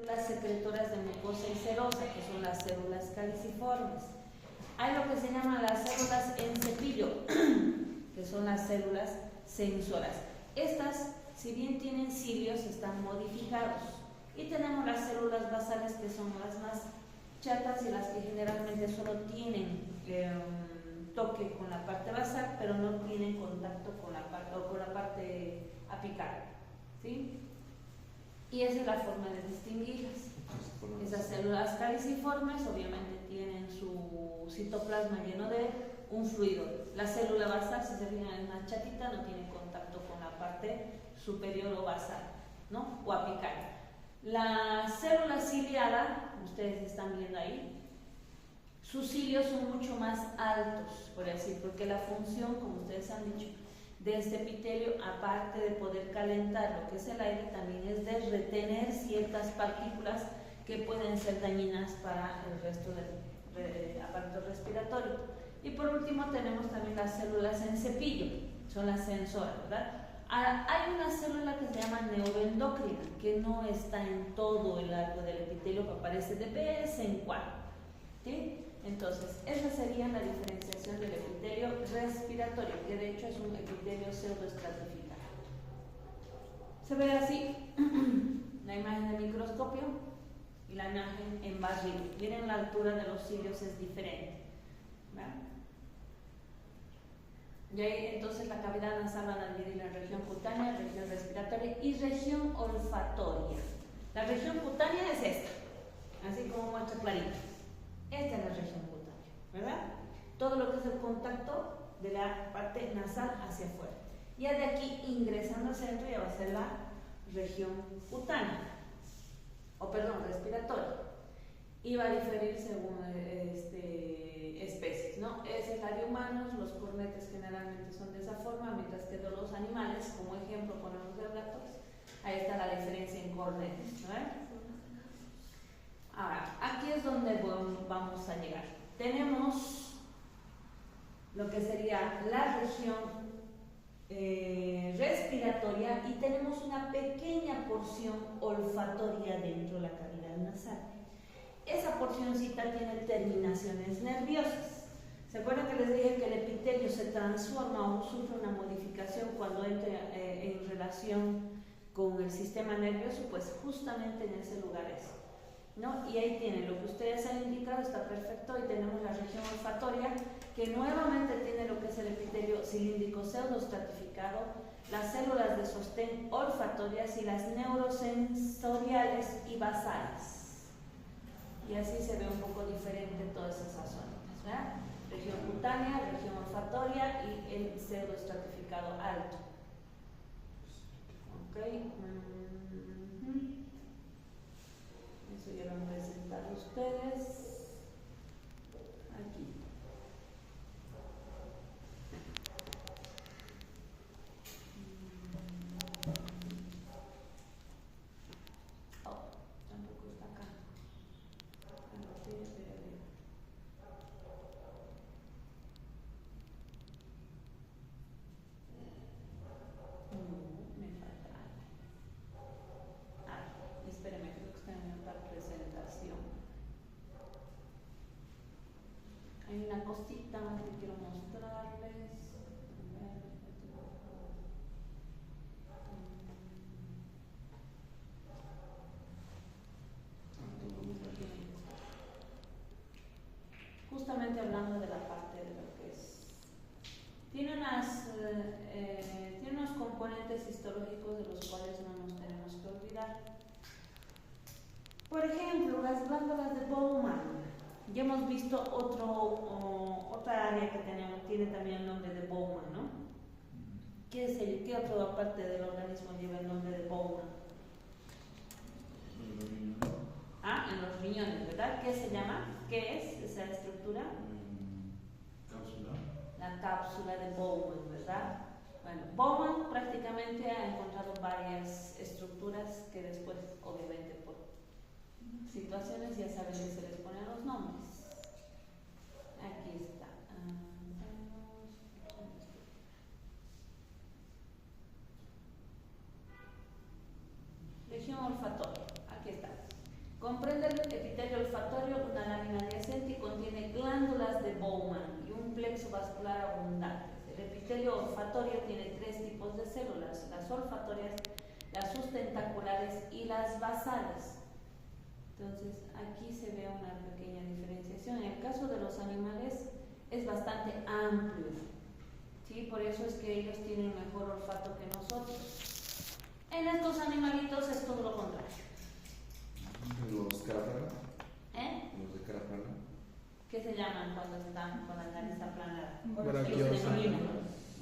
Las secretoras de mucosa y serosa, que son las células caliciformes. Hay lo que se llaman las células en cepillo, que son las células sensoras. Estas, si bien tienen cilios, están modificados. Y tenemos las células basales, que son las más chatas y las que generalmente solo tienen toque con la parte basal, pero no tienen contacto con la parte apical, ¿sí? Y esa es la forma de distinguirlas. Esas células caliciformes obviamente tienen su citoplasma lleno de un fluido. La célula basal, si se fijan, es más chatita, no tiene contacto con la parte superior o basal, ¿no? O apical. La célula ciliada, ustedes están viendo ahí, sus cilios son mucho más altos, por decir, porque la función, como ustedes han dicho, de este epitelio, aparte de poder calentar lo que es el aire, también es de retener ciertas partículas que pueden ser dañinas para el resto del aparato respiratorio. Y por último tenemos también las células en cepillo, son las sensoras, ¿verdad? Hay una célula que se llama neuroendocrina, que no está en todo el arco del epitelio, que aparece de vez en cuando, ¿sí? Entonces, esa sería la diferenciación del epitelio respiratorio, que de hecho es un epitelio pseudoestratificado. Se ve así la imagen de microscopio y la imagen en barrido. Miren, la altura de los cilios es diferente, ¿verdad? Y ahí entonces la cavidad nasal van a dividir en región cutánea, región respiratoria y región olfatoria. La región cutánea es esta, así como muestra clarito. Esta es la región cutánea, ¿verdad? Todo lo que es el contacto de la parte nasal hacia afuera. Ya de aquí ingresando al centro ya va a ser la región cutánea, o perdón, respiratoria. Y va a diferir según especies, ¿no? Es el área de humanos, los cornetes generalmente son de esa forma, mientras que de los animales, como ejemplo ponemos de gatos, ahí está la diferencia en cornetes, ¿verdad? Ahora, aquí es donde vamos a llegar. Tenemos lo que sería la región respiratoria y tenemos una pequeña porción olfatoria dentro de la cavidad nasal. Esa porcioncita tiene terminaciones nerviosas. ¿Se acuerdan que les dije que el epitelio se transforma o sufre una modificación cuando entra en relación con el sistema nervioso? Pues justamente en ese lugar es, ¿no? Y ahí tienen lo que ustedes han indicado, está perfecto. Y tenemos la región olfatoria, que nuevamente tiene lo que es el epitelio cilíndrico pseudoestratificado, las células de sostén olfatorias y las neurosensoriales y basales. Y así se ve un poco diferente todas esas zonas, ¿verdad? Región cutánea, región olfatoria y el pseudoestratificado alto. Ok. Eso ya lo han presentado ustedes. Aquí. Oh, tampoco está acá. Me falta algo. Espérenme, creo que está en otra presentación. Hay una cosita que quiero mostrarles. Justamente hablando de la parte de lo que es. Tiene unos componentes histológicos de los cuales no nos tenemos que olvidar. Por ejemplo, las glándulas de Bowman. Ya hemos visto otra área que tiene también el nombre de Bowman, ¿no? ¿Qué otra parte del organismo lleva el nombre de Bowman? En los riñones, ¿verdad? ¿Qué se llama? ¿Qué es esa estructura? Cápsula. La cápsula de Bowman, ¿verdad? Bueno, Bowman prácticamente ha encontrado varias estructuras que después, obviamente, por situaciones ya saben que se les ponen los nombres. Aquí está. Región olfatoria. Aquí está. Comprende el epitelio olfatorio, una lámina adyacente y contiene glándulas de Bowman y un plexo vascular abundante. El epitelio olfatorio tiene tres tipos de células: las olfatorias, las sustentaculares y las basales. Entonces, aquí se ve una pequeña diferenciación. En el caso de los animales es bastante amplio, ¿sí? Por eso es que ellos tienen mejor olfato que nosotros. En estos animalitos es todo lo contrario. ¿Los carapanas? ¿Los de carapana? ¿Qué se llaman cuando están con la nariz aplanada? Brachiocefálicos.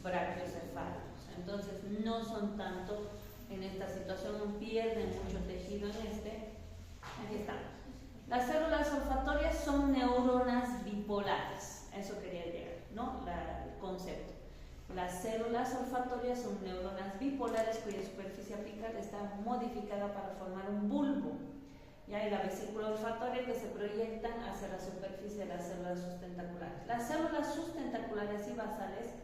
Brachiocefálicos. Entonces, no son tanto en esta situación, pierden mucho tejido en este. Aquí estamos. Las células olfatorias son neuronas bipolares. Eso quería llegar, ¿no? El concepto. Las células olfatorias son neuronas bipolares cuya superficie apical está modificada para formar un bulbo. Y hay la vesícula olfatoria que se proyectan hacia la superficie de las células sustentaculares. Las células sustentaculares y basales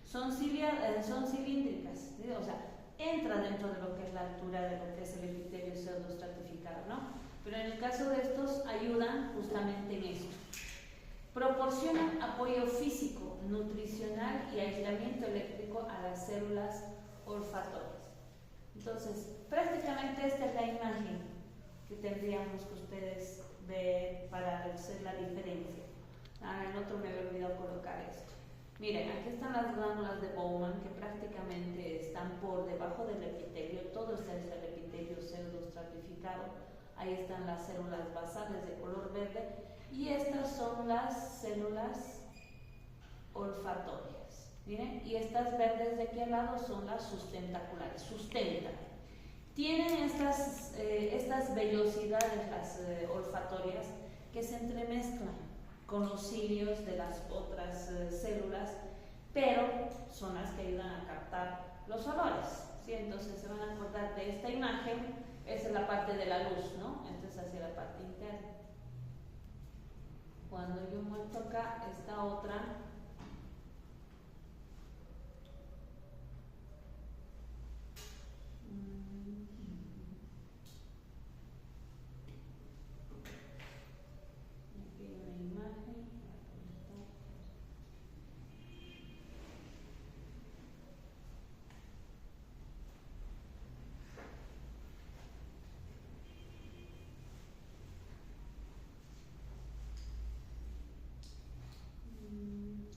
son cilíndricas, ¿sí? O sea, entra dentro de lo que es la altura de lo que es el epitelio pseudoestratificado, ¿no? Pero en el caso de estos ayudan justamente en esto. Proporcionan apoyo físico, nutricional y aislamiento eléctrico a las células olfatorias. Entonces, prácticamente esta es la imagen que tendríamos que ustedes ver para hacer la diferencia. En otro me había olvidado colocar esto. Miren, aquí están las glándulas de Bowman que prácticamente están por debajo del epitelio. Todo este es el epitelio pseudoestratificado. Ahí están las células basales de color verde y estas son las células olfatorias. Miren, y estas verdes de aquí al lado son las sustentaculares, sustentan. Tienen estas vellosidades, las olfatorias, que se entremezclan con los cilios de las otras células, pero son las que ayudan a captar los olores, ¿sí? Entonces se van a acordar de esta imagen. Esa es la parte de la luz, ¿no? Esta es hacia la parte interna. Cuando yo muestro acá, esta otra, aquí hay una imagen.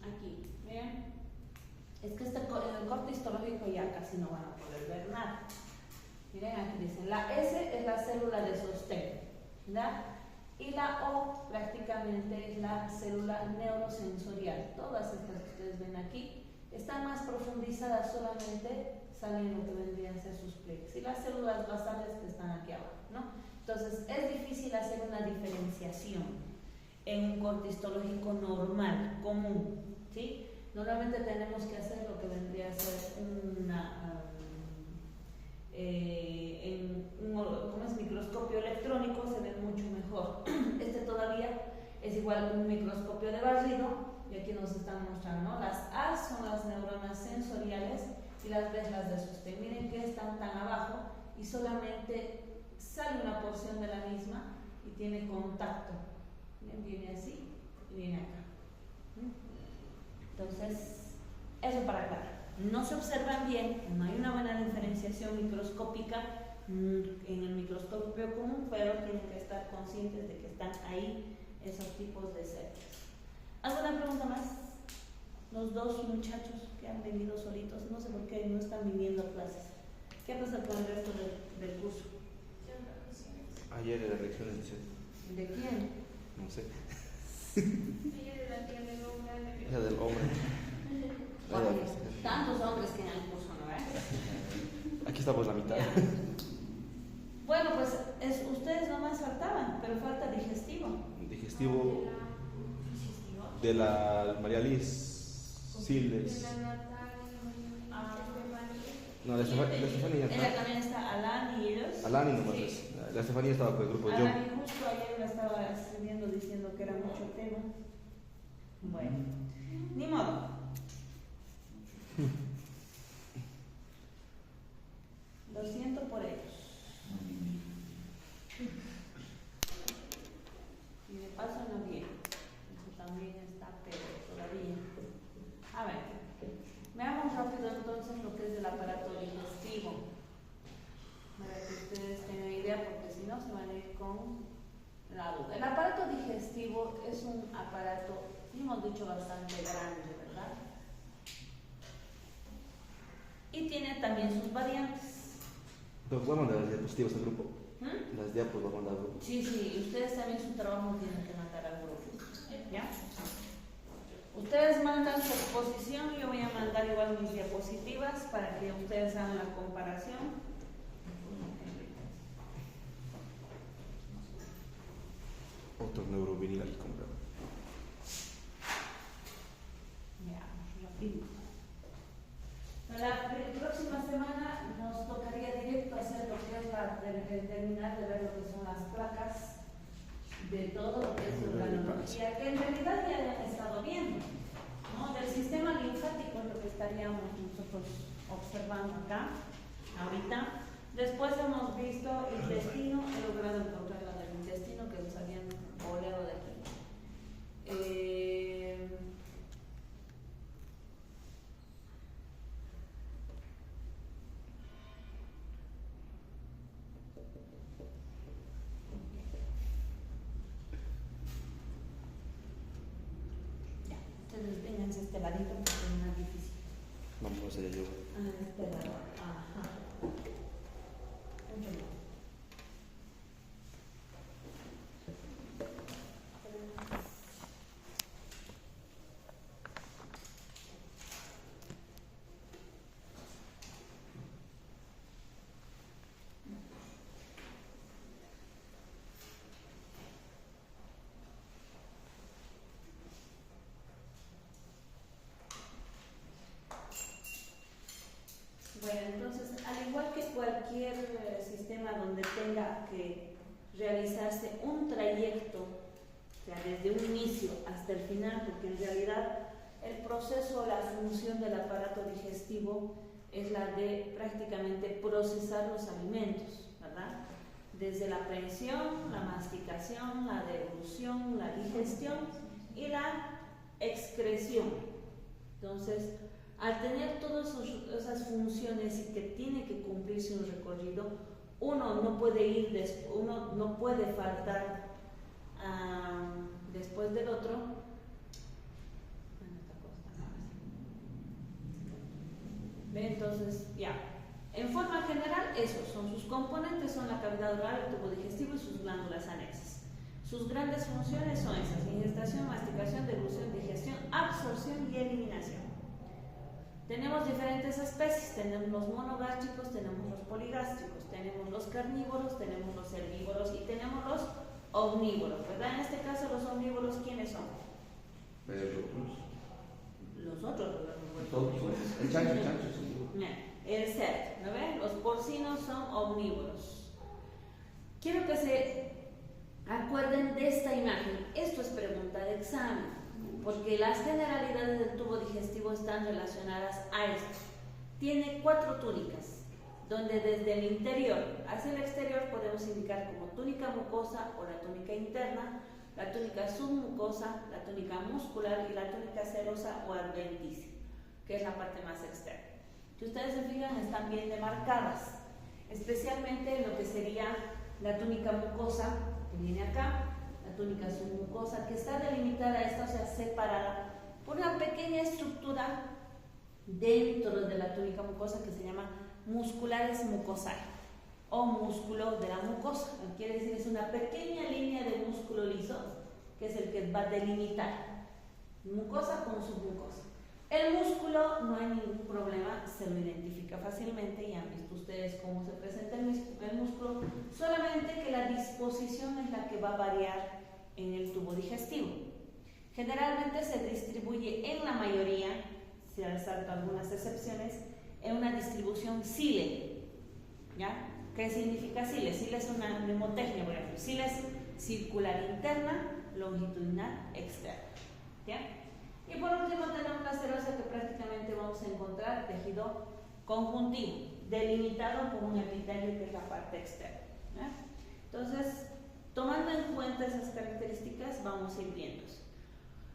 Aquí, vean. Es que en el corte histológico ya casi no van a poder ver nada. Miren, aquí dicen, la S es la célula de sostén, ¿verdad? Y la O prácticamente es la célula neurosensorial. Todas estas que ustedes ven aquí están más profundizadas, solamente salen lo que vendrían a ser sus pliegues. Y las células basales que están aquí abajo, ¿no? Entonces, es difícil hacer una diferenciación en un corte histológico normal, común, ¿sí? Normalmente tenemos que hacer lo que vendría a ser como es microscopio electrónico, se ve mucho mejor. Este todavía es igual un microscopio de barrido, y aquí nos están mostrando, ¿no? Las A son las neuronas sensoriales y las B las de sostén. Miren que están tan abajo y solamente sale una porción de la misma y tiene contacto. Viene así y viene acá. Entonces, eso para aclarar. No se observan bien, no hay una buena diferenciación microscópica en el microscopio común, pero tienen que estar conscientes de que están ahí esos tipos de células. ¿Alguna pregunta más? Los dos muchachos que han venido solitos, no sé por qué no están viniendo a clases. ¿Qué pasa con el resto del curso? Ayer era elecciones, dice. ¿De quién? No sé. Ella de la tía del hombre. Esa del hombre. Tantos hombres que en el curso, ¿no ves? Aquí estamos la mitad. Ya. Bueno, pues ustedes nomás faltaban, pero falta digestivo. Digestivo de la María Liz Siles. De la Natalia, No, la Estefanía. Ella también está Alani y ellos. Alani nomás Sí. es. La Estefanía estaba con el grupo yo. Alani justo ayer la estaba escribiendo diciendo que era mucho tema. Bueno, ni modo. Lo siento por ellos. acá suena bien. Eso también está, pero todavía. A ver, veamos rápido entonces lo que es el aparato digestivo. Para que ustedes tengan idea, porque si no se van a ir con la duda. El aparato digestivo es un aparato, hemos dicho, bastante grande, ¿verdad? Y tiene también sus variantes. Entonces, ¿voy a mandar las diapositivas al grupo? ¿Mm? Las diapos voy a mandar al grupo. Sí, sí, ustedes también su trabajo tienen que mandar al grupo. ¿Ya? Ustedes mandan su exposición, yo voy a mandar igual mis diapositivas para que ustedes hagan la comparación. Otro neurovinil aquí comprado. Veamos, rapidito. La próxima semana nos tocaría directo hacer lo que es terminar de ver lo que son las placas de todo lo que es organología, que en realidad ya han estado viendo, ¿no? Del sistema linfático es lo que estaríamos nosotros observando acá, ahorita. Después hemos visto intestino, he logrado encontrar la del intestino que nos habían oleado de aquí. Ya, ustedes vénganse este ladito porque es más difícil. Vamos allá yo. Este lado, ajá. Mucho más. Bueno, entonces, al igual que cualquier sistema donde tenga que realizarse un trayecto, o sea, desde un inicio hasta el final, porque en realidad el proceso o la función del aparato digestivo es la de prácticamente procesar los alimentos, ¿verdad? Desde la aprehensión, la masticación, la deglución, la digestión y la excreción. Entonces, al tener todas esas funciones y que tiene que cumplirse un recorrido, uno no puede ir, uno no puede faltar después del otro. Entonces, ya. En forma general, esos son sus componentes, son la cavidad oral, el tubo digestivo y sus glándulas anexas. Sus grandes funciones son esas: ingestación, masticación, deglución, digestión, absorción y eliminación. Tenemos diferentes especies, tenemos los monogástricos, tenemos los poligástricos, tenemos los carnívoros, tenemos los herbívoros y tenemos los omnívoros, ¿verdad? En este caso, los omnívoros, ¿quiénes son? Los otros, Todos, el chancho, el cerdo, ¿no ven? Los porcinos son omnívoros. Quiero que se acuerden de esta imagen. Esto es pregunta de examen, porque las generalidades del tubo digestivo están relacionadas a esto. Tiene 4 túnicas, donde desde el interior hacia el exterior podemos indicar como túnica mucosa o la túnica interna, la túnica submucosa, la túnica muscular y la túnica serosa o adventicia, que es la parte más externa. Si ustedes se fijan, están bien demarcadas, especialmente en lo que sería la túnica mucosa, que viene acá, la túnica submucosa, que está delimitada, esta, o sea, separada por una pequeña estructura dentro de la túnica mucosa que se llama musculares mucosal o músculo de la mucosa. Quiere decir, es una pequeña línea de músculo liso que es el que va a delimitar mucosa con submucosa. El músculo no hay ningún problema, se lo identifica fácilmente, ya han visto ustedes cómo se presenta el músculo, solamente que la disposición es la que va a variar en el tubo digestivo. Generalmente se distribuye en la mayoría, si resalto algunas excepciones, en una distribución cile, ¿ya? ¿Qué significa cile? Cile es una mnemotecnia, por ejemplo. Cile es circular interna, longitudinal externa, ¿ya? Y por último tenemos la serosa, que prácticamente vamos a encontrar tejido conjuntivo, delimitado por un epitelio que es la parte externa, ¿ya? Entonces, Tomando en cuenta esas características, vamos a ir viendo.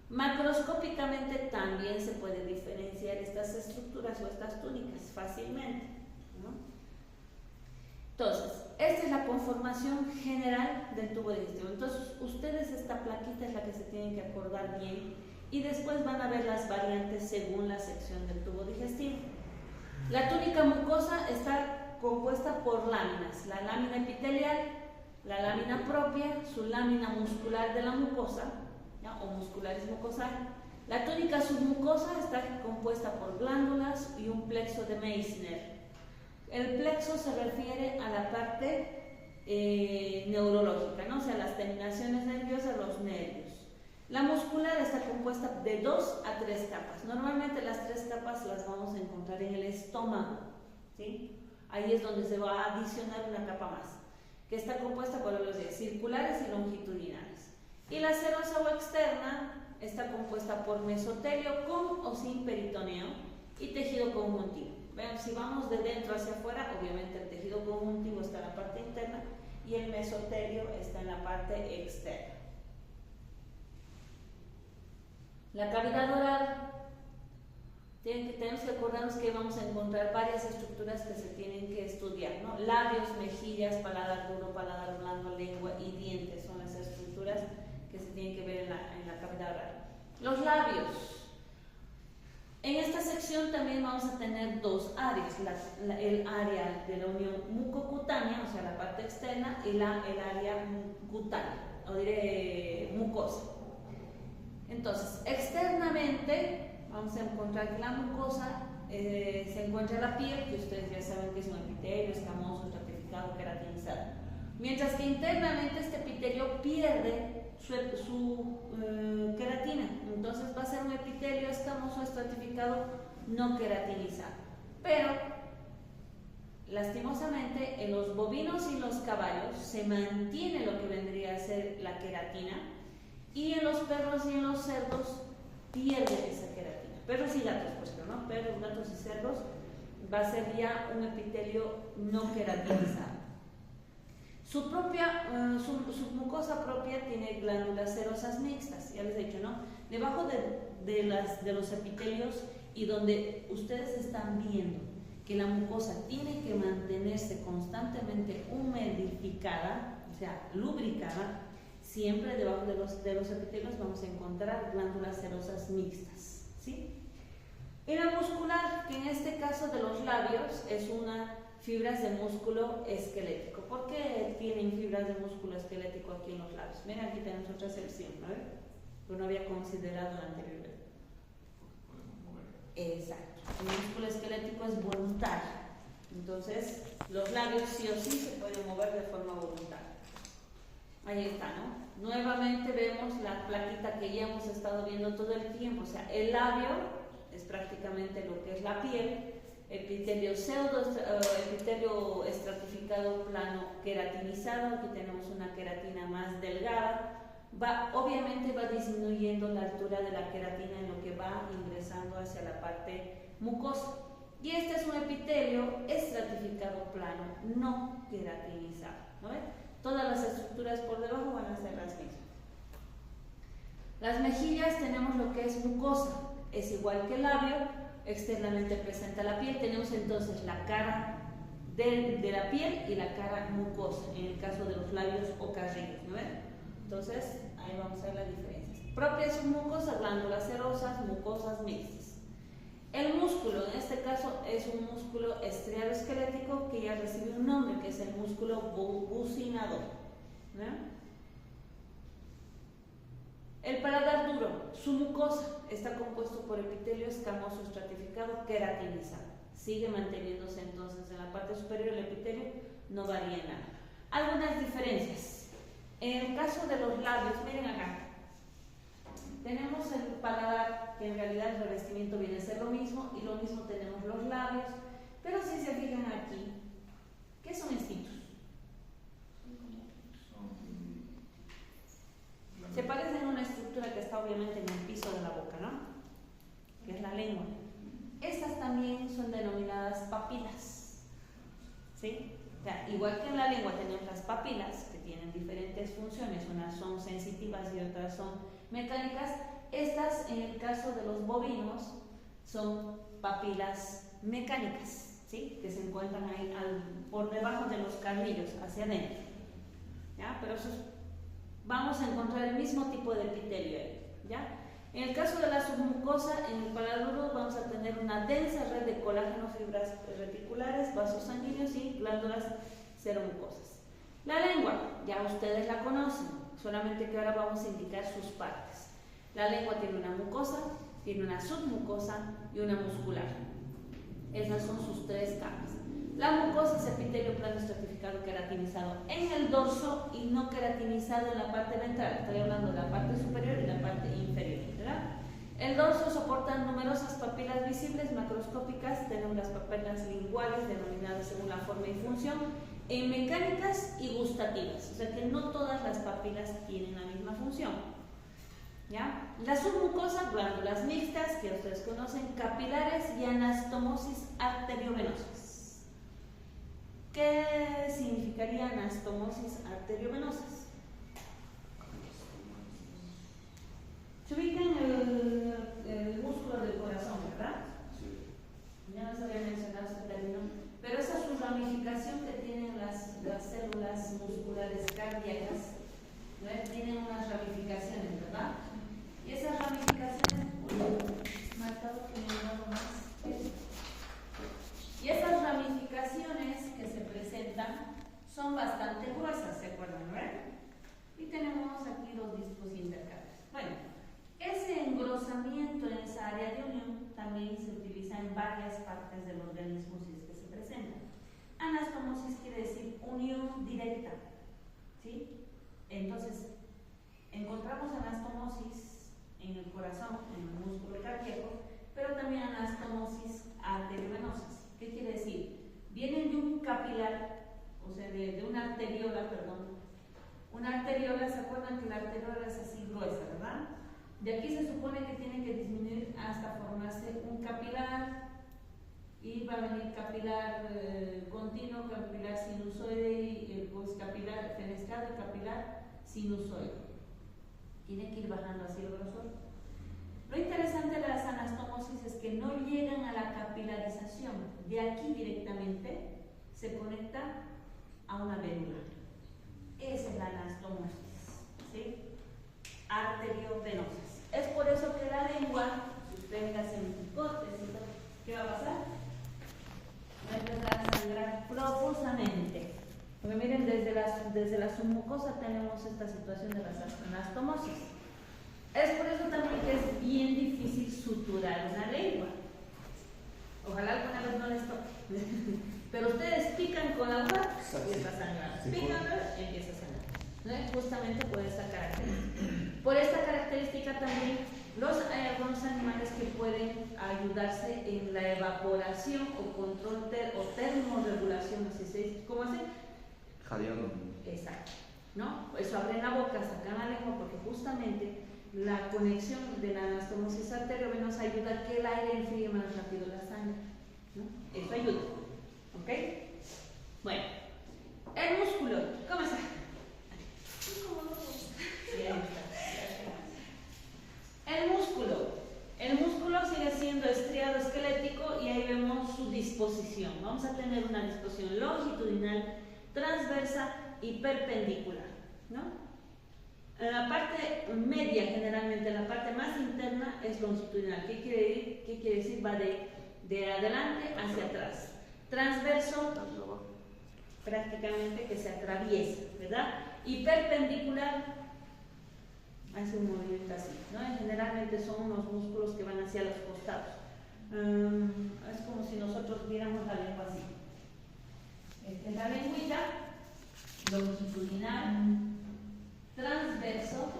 Macroscópicamente también se puede diferenciar estas estructuras o estas túnicas fácilmente, ¿no? Entonces, esta es la conformación general del tubo digestivo. Entonces, ustedes esta plaquita es la que se tienen que acordar bien y después van a ver las variantes según la sección del tubo digestivo. La túnica mucosa está compuesta por láminas, la lámina epitelial, la lámina propia, su lámina muscular de la mucosa, ¿ya? O muscularis mucosal. La túnica submucosa está compuesta por glándulas y un plexo de Meissner. El plexo se refiere a la parte neurológica, ¿no? O sea, las terminaciones nerviosas, los nervios. La muscular está compuesta de 2 a 3 capas. Normalmente las 3 capas las vamos a encontrar en el estómago, ¿sí? Ahí es donde se va a adicionar una capa más, que está compuesta por los circulares y longitudinales. Y la serosa o externa está compuesta por mesotelio con o sin peritoneo y tejido conjuntivo. Vean, si vamos de dentro hacia afuera, obviamente el tejido conjuntivo está en la parte interna y el mesotelio está en la parte externa. La cavidad oral, tenemos que acordarnos que vamos a encontrar varias estructuras que se tienen que estudiar, ¿no? Labios, mejillas, paladar duro, paladar blando, lengua y dientes son las estructuras que se tienen que ver en la cavidad oral. Los labios. En esta sección también vamos a tener 2 áreas, el área de la unión mucocutánea, o sea la parte externa, y el área cutánea, o diré mucosa. Entonces, externamente vamos a encontrar que la mucosa se encuentra en la piel, que ustedes ya saben que es un epitelio escamoso, estratificado, queratinizado. Mientras que internamente este epitelio pierde su queratina, entonces va a ser un epitelio escamoso, estratificado, no queratinizado. Pero, lastimosamente, en los bovinos y los caballos se mantiene lo que vendría a ser la queratina, y en los perros y en los cerdos pierde esa queratina. Perros y gatos, pues, ¿no? Perros, gatos y cerdos va a ser ya un epitelio no queratinizado. Su mucosa propia tiene glándulas serosas mixtas, ya les he dicho, ¿no? Debajo de los epitelios y donde ustedes están viendo que la mucosa tiene que mantenerse constantemente humidificada, o sea, lubricada, siempre debajo de los epitelios vamos a encontrar glándulas serosas mixtas, ¿sí? Y la muscular, que en este caso de los labios es una fibras de músculo esquelético. ¿Por qué tienen fibras de músculo esquelético aquí en los labios? Miren, aquí tenemos otra sección, ¿no? Yo no había considerado anteriormente. Exacto. El músculo esquelético es voluntario. Entonces, los labios sí o sí se pueden mover de forma voluntaria. Ahí está, ¿no? Nuevamente vemos la plaquita que ya hemos estado viendo todo el tiempo. O sea, el labio es prácticamente lo que es la piel. Epitelio epitelio estratificado plano queratinizado, aquí tenemos una queratina más delgada, obviamente va disminuyendo la altura de la queratina en lo que va ingresando hacia la parte mucosa. Y este es un epitelio estratificado plano, no queratinizado, ¿no ven? Todas las estructuras por debajo van a ser las mismas. Las mejillas tenemos lo que es mucosa, es igual que el labio. Externamente presenta la piel, tenemos entonces la cara de la piel y la cara mucosa, en el caso de los labios o carrillos, ¿no ven? Entonces, ahí vamos a ver las diferencias. Propias submucosas, glándulas serosas, mucosas mixtas. El músculo, en este caso, es un músculo estriado esquelético que ya recibe un nombre, que es el músculo bucinador, ¿no? El paladar duro, su mucosa está compuesto por epitelio escamoso estratificado queratinizado. Sigue manteniéndose entonces en la parte superior del epitelio, no varía nada. Algunas diferencias. En el caso de los labios, miren acá, tenemos el paladar, que en realidad el revestimiento viene a ser lo mismo, y lo mismo tenemos los labios, pero si se fijan aquí, ¿qué son estos? Se parecen a una estructura que está obviamente en el piso de la boca, ¿no? Que es la lengua. Estas también son denominadas papilas, ¿sí? O sea, igual que en la lengua tenemos las papilas, que tienen diferentes funciones. unas son sensitivas y otras son mecánicas. Estas, en el caso de los bovinos, son papilas mecánicas, ¿sí? Que se encuentran ahí por debajo de los carrillos, hacia adentro. ¿Ya? Pero vamos a encontrar el mismo tipo de epitelio ahí, ¿ya? En el caso de la submucosa, en el paladuro vamos a tener una densa red de colágeno, fibras reticulares, vasos sanguíneos y glándulas seromucosas. La lengua, ya ustedes la conocen, solamente que ahora vamos a indicar sus partes. La lengua tiene una mucosa, tiene una submucosa y una muscular. Esas son sus tres capas. La mucosa es epitelio plano estratificado queratinizado en el dorso y no queratinizado en la parte ventral. Estoy hablando de la parte superior y la parte inferior, ¿verdad? El dorso soporta numerosas papilas visibles macroscópicas. Tenemos las papilas linguales, denominadas según la forma y función, en mecánicas y gustativas. O sea que no todas las papilas tienen la misma función. ¿Ya? La submucosa, glándulas mixtas, que ustedes conocen, capilares y anastomosis arteriovenosas. ¿Qué significaría anastomosis arteriovenosas? Se ubica en el músculo del corazón, ¿verdad? Sí. Ya les había mencionado este término, pero esa es su ramificación que tienen las células musculares cardíacas, ¿no? Tienen unas ramificaciones, ¿verdad? Y esas ramificaciones, marcado que me he dado más. Y esas ramificaciones que se presentan son bastante gruesas, ¿se acuerdan, verdad? Y tenemos aquí los discos intercalares. Bueno, ese engrosamiento en esa área de unión también se utiliza en varias partes del organismo si es que se presenta. Anastomosis quiere decir unión directa, ¿sí? Entonces, encontramos anastomosis en el corazón, en el músculo cardíaco, pero también anastomosis arteriovenosas. ¿Qué quiere decir? Vienen de un capilar, o sea, de una arteriola, perdón. Una arteriola, ¿se acuerdan que la arteriola es así gruesa, verdad? De aquí se supone que tiene que disminuir hasta formarse un capilar, y va a venir capilar continuo, capilar sinusoide, y pues capilar fenestrado y capilar sinusoide. Tiene que ir bajando así el grosor. Lo interesante de las anastomosis es que no llegan a la capilarización. De aquí directamente se conecta a una vérula. Esa es la anastomosis, ¿sí? Arteriovenosas. Es por eso que la lengua, si ustedes hacen cortes, ¿qué va a pasar? Va a empezar a sangrar profusamente. Porque miren, desde la submucosa tenemos esta situación de las anastomosis. Es por eso también que es bien difícil suturar una lengua. Ojalá alguna vez no les toque. Pero ustedes pican con agua y está sangrando. Pican, empieza a sangrar. ¿No? Justamente por esta característica. Por esta característica también hay algunos animales que pueden ayudarse en la evaporación o control o termorregulación, así se dice. ¿Cómo hacen? Jadeando. Exacto. ¿No? Eso abren la boca, sacan la lengua, porque justamente la conexión de la anastomosis arteriovenosa ayuda a que el aire enfríe más rápido la sangre, ¿no? Eso ayuda, ¿ok? Bueno, el músculo, ¿cómo está? Bien, el músculo sigue siendo estriado esquelético y ahí vemos su disposición. Vamos a tener una disposición longitudinal, transversa y perpendicular, ¿no? En la parte media, generalmente, la parte más interna es longitudinal. ¿Qué quiere decir? Va de adelante hacia atrás. Transverso, prácticamente que se atraviesa, ¿verdad? Y perpendicular, hace un movimiento así, ¿no? Generalmente son unos músculos que van hacia los costados. Es como si nosotros viéramos la lengua así. Esta es la lengüita, longitudinal, transverso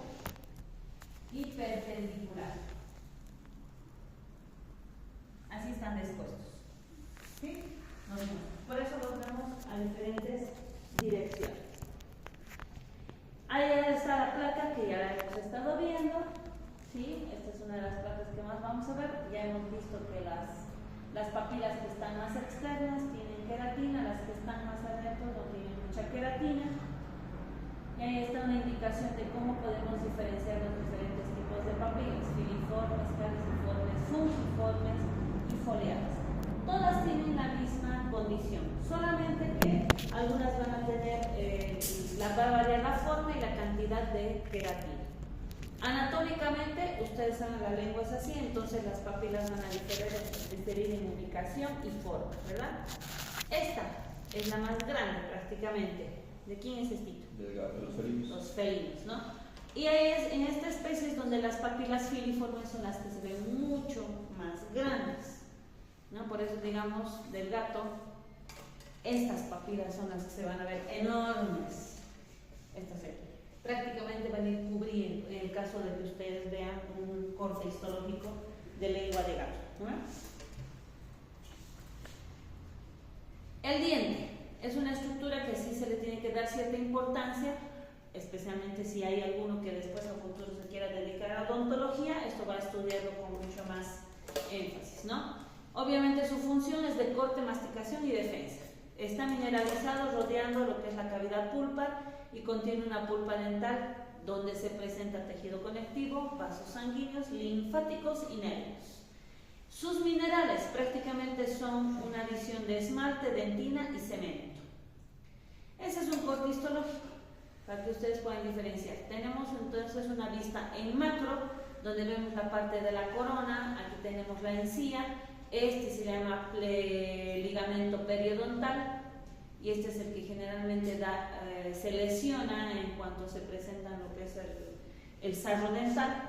y perpendicular. Así están dispuestos. ¿Sí? Por eso los vemos a diferentes direcciones. Ahí está la placa que ya la hemos estado viendo. ¿Sí? Esta es una de las placas que más vamos a ver. Ya hemos visto que las papilas que están más externas tienen queratina, las que están más adentro no tienen mucha queratina. Y ahí está una indicación de cómo podemos diferenciar los diferentes tipos de papilas: filiformes, caliciformes, fungiformes y foliares. Todas tienen la misma condición, solamente que algunas van a tener, va a variar la forma y la cantidad de queratina. Anatómicamente, ustedes saben, la lengua es así, entonces las papilas van a diferir en ubicación y forma, ¿verdad? Esta es la más grande prácticamente. ¿De quién es estito? De los felinos. Los felinos, ¿no? Y ahí es, en esta especie es donde las papilas filiformes son las que se ven mucho más grandes, ¿no? Por eso, digamos, del gato, estas papilas son las que se van a ver enormes. Estas prácticamente van a ir cubriendo, en el caso de que ustedes vean un corte histológico de lengua de gato, ¿no? El diente es una estructura que sí se le tiene que dar cierta importancia, especialmente si hay alguno que después a futuro se quiera dedicar a la odontología. Esto va a estudiarlo con mucho más énfasis, ¿no? Obviamente su función es de corte, masticación y defensa. Está mineralizado rodeando lo que es la cavidad pulpar y contiene una pulpa dental donde se presenta tejido conectivo, vasos sanguíneos, linfáticos y nervios. Sus minerales prácticamente son una adición de esmalte, dentina y cemento. Ese es un corte histológico para que ustedes puedan diferenciar. Tenemos entonces una vista en macro donde vemos la parte de la corona. Aquí tenemos la encía. Este se llama ligamento periodontal y este es el que generalmente se lesiona en cuanto se presenta lo que es el sarro dental.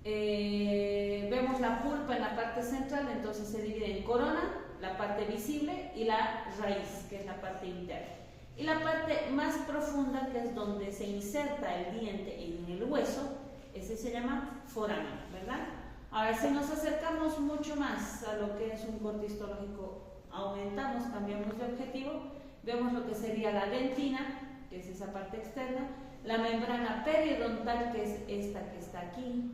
Vemos la pulpa en la parte central, entonces se divide en corona, la parte visible, y la raíz, que es la parte interna. Y la parte más profunda, que es donde se inserta el diente en el hueso, ese se llama foramen, ¿verdad? Ahora, si nos acercamos mucho más a lo que es un corte histológico, aumentamos, cambiamos de objetivo, vemos lo que sería la dentina, que es esa parte externa, la membrana periodontal, que es esta que está aquí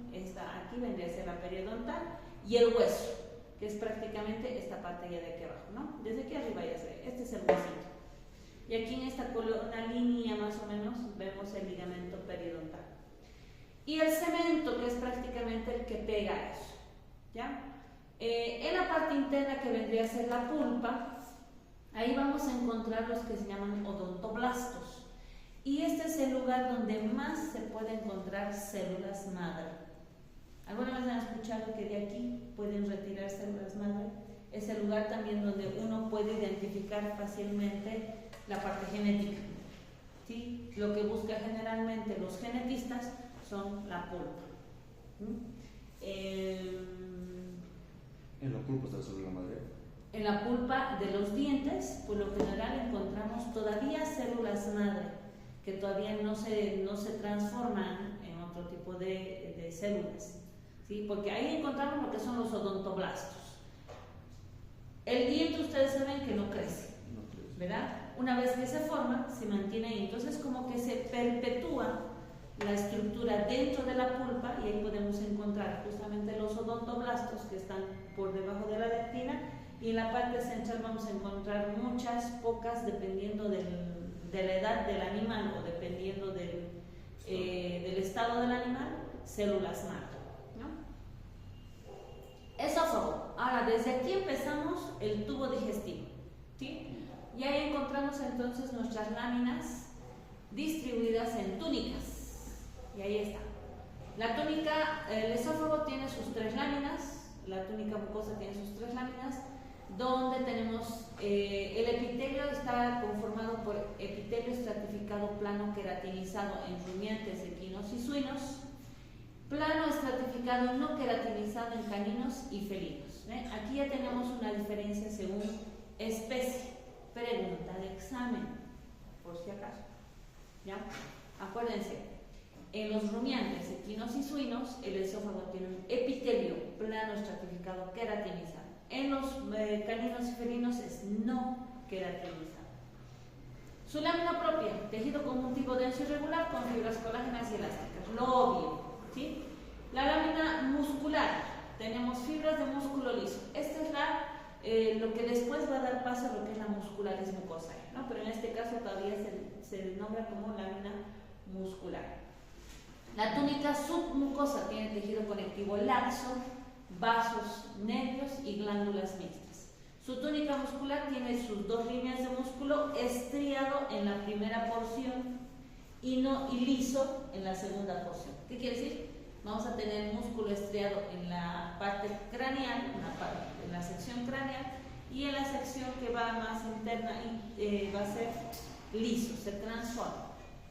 vendría a ser la periodontal, y el hueso, que es prácticamente esta parte ya de aquí abajo, ¿no? Desde aquí arriba ya se ve, este es el huesito. Y aquí en esta una línea más o menos vemos el ligamento periodontal. Y el cemento, que es prácticamente el que pega eso, ¿ya? En la parte interna, que vendría a ser la pulpa, ahí vamos a encontrar los que se llaman odontoblastos. Y este es el lugar donde más se puede encontrar células madre. ¿Alguna vez han escuchado que de aquí pueden retirar células madre? Es el lugar también donde uno puede identificar fácilmente la parte genética, ¿sí? Lo que busca generalmente los genetistas son la pulpa. ¿En la pulpa está la célula madre? En la pulpa de los dientes, por lo general encontramos todavía células madre que todavía no se transforman en otro tipo de células, ¿sí? Porque ahí encontramos lo que son los odontoblastos. El diente, ustedes saben que no crece, ¿verdad? Una vez que se forma, se mantiene ahí. Entonces, como que se perpetúa la estructura dentro de la pulpa, y ahí podemos encontrar justamente los odontoblastos que están por debajo de la dentina, y en la parte central vamos a encontrar muchas, pocas, dependiendo de la edad del animal o dependiendo del estado del animal, células madre, ¿no? Esófago. Ahora, desde aquí empezamos el tubo digestivo, ¿sí? Y ahí encontramos entonces nuestras láminas distribuidas en túnicas. Y ahí está. La túnica, el esófago tiene sus 3 láminas, la túnica mucosa tiene sus 3 láminas, donde tenemos el epitelio está conformado por epitelio estratificado plano queratinizado en rumiantes, equinos y suinos, plano estratificado no queratinizado en caninos y felinos. Aquí ya tenemos una diferencia según especie. Pregunta de examen, por si acaso, ¿ya? Acuérdense, en los rumiantes, equinos y suinos, el esófago tiene un epitelio plano estratificado queratinizado. En los caninos y felinos es no queratinizado. Su lámina propia, tejido conjuntivo denso y regular con fibras colágenas y elásticas, lo obvio, ¿sí? La lámina muscular, tenemos fibras de músculo liso. Esta es lo que después va a dar paso a lo que es la muscularis mucosae, ¿no? Pero en este caso todavía se nombra como lámina muscular. La túnica submucosa tiene tejido conectivo laxo, vasos, nervios y glándulas mixtas. Su túnica muscular tiene sus dos líneas de músculo estriado en la primera porción y liso en la segunda porción. ¿Qué quiere decir? Vamos a tener músculo estriado en la parte craneal, en la sección craneal, y en la sección que va más interna va a ser liso, se transforma.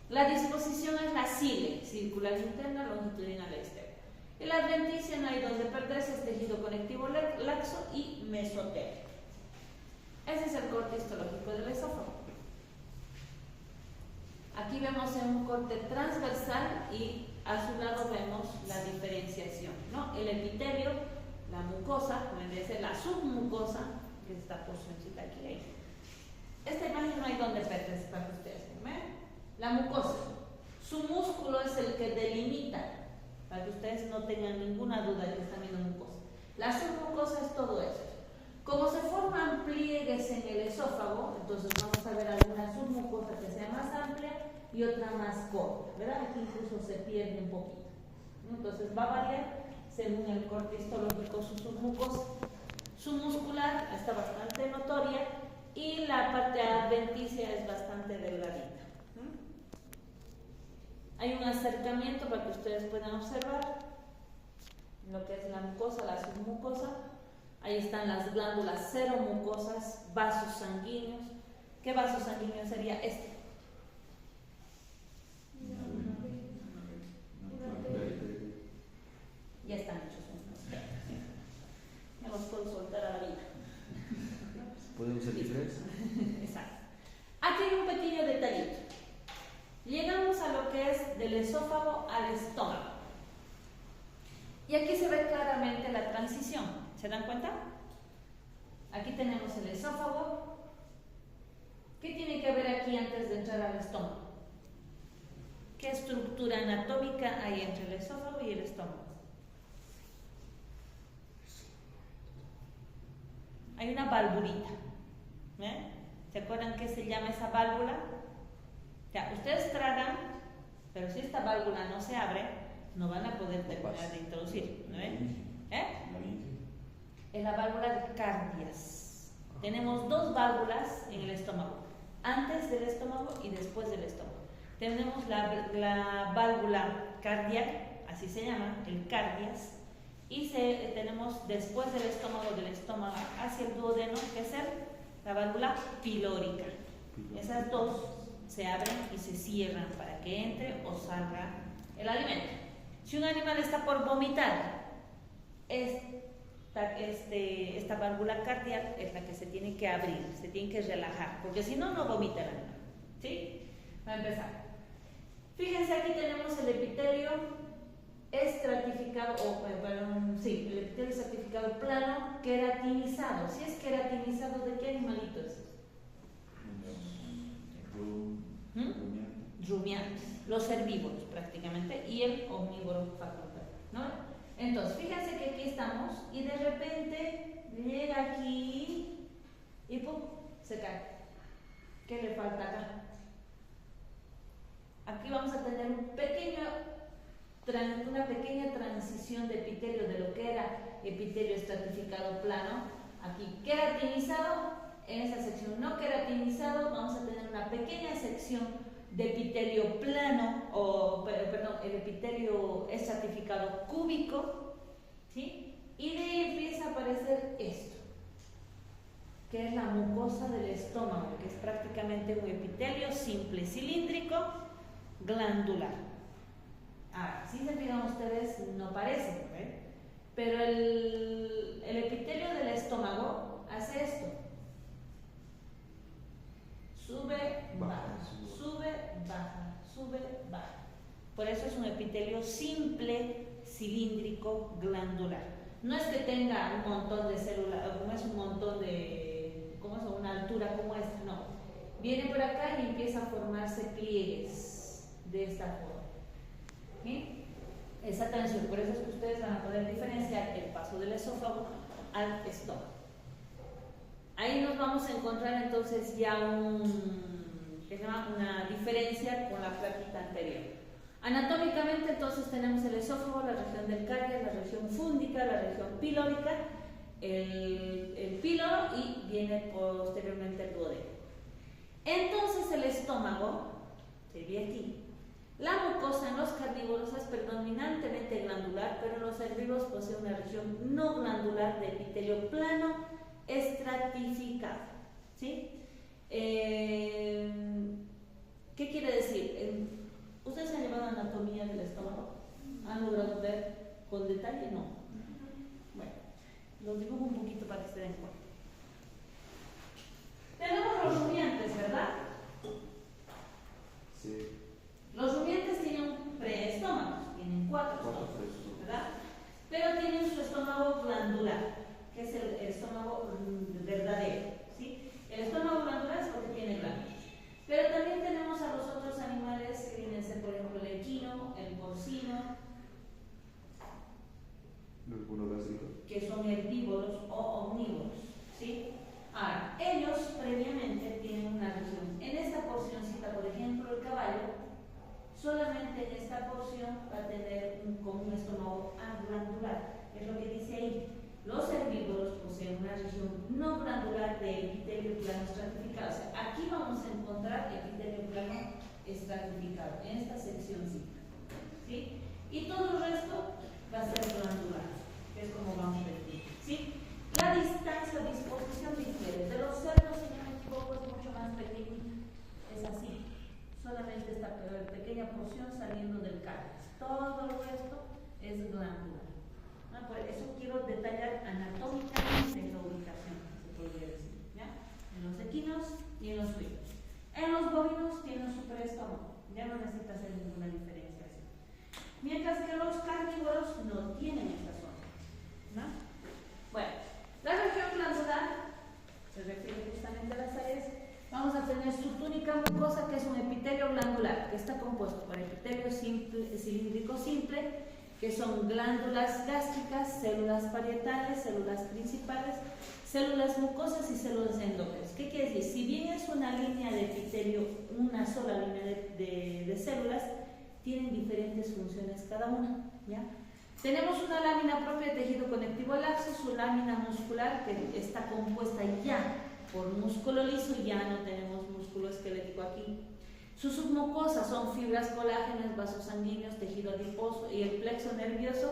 La disposición es la sile, circular interna, longitudinal externa. En la adventicia no hay donde perderse, es tejido conectivo laxo y mesotélio. Ese es el corte histológico del esófago. Aquí vemos un corte transversal y a su lado vemos la diferenciación, ¿no? El epitelio, la mucosa, puede ser la submucosa, que es esta porcióncita aquí. Esta imagen no hay donde perderse para que ustedes vean. La mucosa, su músculo es el que delimita, para que ustedes no tengan ninguna duda de que están viendo mucosa. La submucosa es todo eso. Como se forman pliegues en el esófago, entonces vamos a ver alguna submucosa que sea más amplia y otra más corta, ¿verdad? Aquí incluso se pierde un poquito. Entonces va a variar según el corte histológico su submucosa. Su muscular está bastante notoria y la parte adventicia es bastante delgadita. Hay un acercamiento para que ustedes puedan observar lo que es la mucosa, la submucosa. Ahí están las glándulas seromucosas, vasos sanguíneos. ¿Qué vaso sanguíneo sería este? Ya están hechos unos. Ya los puedo soltar a la vida. ¿Podemos ser diferentes? Exacto. Aquí hay un pequeño detallito. Llegamos a lo que es del esófago al estómago. Y aquí se ve claramente la transición. ¿Se dan cuenta? Aquí tenemos el esófago. ¿Qué tiene que haber aquí antes de entrar al estómago? ¿Qué estructura anatómica hay entre el esófago y el estómago? Hay una valvulita. ¿Se acuerdan qué se llama esa válvula? Ya, ustedes tragan, pero si esta válvula no se abre, no van a poder terminar de introducir. ¿No ven? Es la válvula de Cardias. Tenemos dos válvulas en el estómago, antes del estómago y después del estómago. Tenemos la válvula cardiac, así se llama, el Cardias, y tenemos después del estómago hacia el duodeno, que es la válvula pilórica. Esas dos se abren y se cierran para que entre o salga el alimento. Si un animal está por vomitar, esta válvula cardíaca es la que se tiene que abrir, se tiene que relajar, porque si no, no vomita el animal. ¿Sí? Va a empezar. Fíjense, aquí tenemos el epitelio estratificado, el epitelio estratificado plano, queratinizado. Si es queratinizado, ¿de qué animalito es? Rumiantes, los herbívoros prácticamente, y el omnívoro facultativo, ¿no? Entonces, fíjense que aquí estamos y de repente llega aquí y ¡pum! Se cae. ¿Qué le falta acá? Aquí vamos a tener una pequeña transición de epitelio de lo que era epitelio estratificado plano, aquí queratinizado. En esa sección no queratinizado vamos a tener una pequeña sección de epitelio plano, el epitelio estratificado cúbico, ¿sí? Y de ahí empieza a aparecer esto, que es la mucosa del estómago, que es prácticamente un epitelio simple cilíndrico glandular. Ahora, si se fijan ustedes, no parece, ¿eh? Pero el epitelio del estómago hace esto. Sube, baja, sube, baja, sube, baja. Por eso es un epitelio simple, cilíndrico, glandular. No es que tenga un montón de células, no es un montón de, una altura como esta, no. Viene por acá y empieza a formarse pliegues de esta forma. ¿Sí? Esa tensión, por eso es que ustedes van a poder diferenciar el paso del esófago al estómago. Ahí nos vamos a encontrar entonces ya un que se llama una diferencia con la plaquita anterior. Anatómicamente entonces tenemos el esófago, la región del caries, la región fúndica, la región pilórica, el píloro y viene posteriormente el duodeno. Entonces el estómago se ve aquí. La mucosa en los carnívoros es predominantemente glandular, pero en los herbívoros posee una región no glandular de epitelio plano estratificado. ¿Sí? ¿Qué quiere decir? ¿Ustedes han llevado anatomía del estómago? ¿Han logrado ver con detalle? No. Bueno, los dibujo un poquito para que se den cuenta. Tenemos los rumiantes, ¿verdad? Sí. Los rumiantes tienen un preestómago, tienen 4 estómagos, ¿verdad? Pero tienen su estómago glandular, que es el estómago verdadero, ¿sí? El estómago glandular es porque tiene glándulas. Pero también tenemos a los otros animales que vienen a ser, por ejemplo, el equino, el porcino, Los monogástricos. que son herbívoros o omnívoros, ¿sí? Ahora, ellos previamente tienen una región. En esta porcioncita, por ejemplo, el caballo, solamente en esta porción va a tener como un estómago glandular. Es lo que dice ahí. Los herbívoros poseen una región no glandular de epitelio plano estratificado. O sea, aquí vamos a encontrar epitelio plano estratificado, en esta sección ¿sí? Y todo el resto va a ser glandular, que es como vamos a ver, ¿sí? La distancia o disposición difiere. De los cerdos, si no me equivoco, es mucho más pequeñita. Es así. Solamente esta pequeña porción saliendo del cáliz. Todo el resto es glandular. Por eso quiero detallar anatómicamente la ubicación, se podría decir, ¿ya? En los equinos y en los suinos. En los bovinos tienen su preestómago, ya no necesita hacer ninguna diferenciación. Mientras que los carnívoros no tienen esta zona, ¿no? Bueno, la región glandular se refiere justamente a las áreas. Vamos a tener su túnica mucosa, que es un epitelio glandular, que está compuesto por epitelio simple, cilíndrico simple, que son glándulas gástricas, células parietales, células principales, células mucosas y células endógenas. ¿Qué quiere decir? Si bien es una línea de epitelio, una sola línea de células, tienen diferentes funciones cada una, ¿ya? Tenemos una lámina propia de tejido conectivo laxo, su lámina muscular, que está compuesta ya por músculo liso, ya no tenemos músculo esquelético aquí. Sus submucosas son fibras colágenas, vasos sanguíneos, tejido adiposo y el plexo nervioso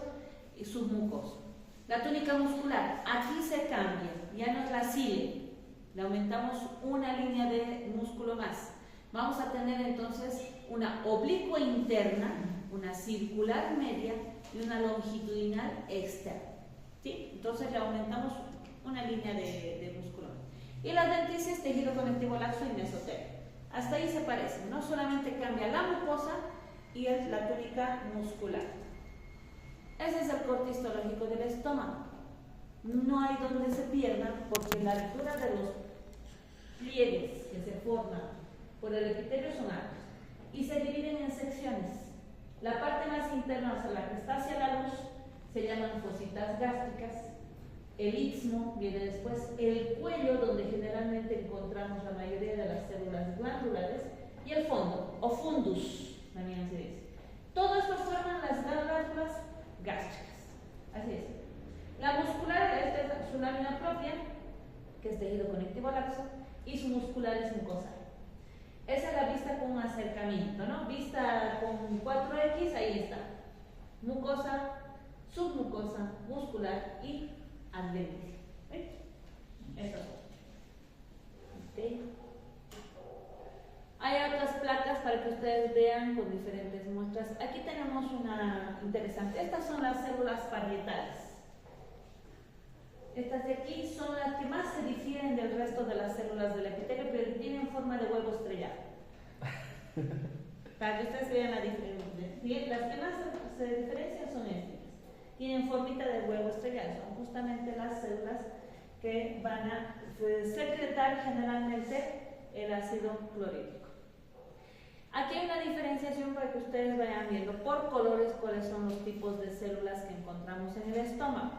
y submucoso. La túnica muscular, aquí se cambia, ya no es la cile, le aumentamos una línea de músculo más. Vamos a tener entonces una oblicua interna, una circular media y una longitudinal externa. ¿Sí? Entonces le aumentamos una línea de músculo. Y las denticias, tejido conectivo laxo y mesotélio. Hasta ahí se parecen, ¿no? Solamente cambia la mucosa y la túnica muscular. Ese es el corte histológico del estómago. No hay donde se pierdan porque la altura de los pliegues que se forman por el epitelio son altos y se dividen en secciones. La parte más interna, o sea, la que está hacia la luz, se llaman fositas gástricas. El istmo viene después, el cuello, donde generalmente encontramos la mayoría de las células glandulares, y el fondo, o fundus, también se dice. Todo esto forman las glándulas gástricas. Así es. La muscular, esta es su lámina propia, que es tejido conectivo laxo, y su muscular es mucosa. Esa es la vista con un acercamiento, ¿no? Vista con 4X, ahí está. Mucosa, submucosa, muscular y adventicia. ¿Ven? Eso es. Okay. Hay otras placas para que ustedes vean con diferentes muestras. Aquí tenemos una interesante. Estas son las células parietales. Estas de aquí son las que más se difieren del resto de las células del epitelio, pero tienen forma de huevo estrellado. Para que ustedes vean la diferencia. Las que más se diferencian son estas. Tienen formita de huevo estrellado. Son justamente las células que van a secretar generalmente el ácido clorhídrico. Aquí hay una diferenciación para que ustedes vayan viendo por colores cuáles son los tipos de células que encontramos en el estómago,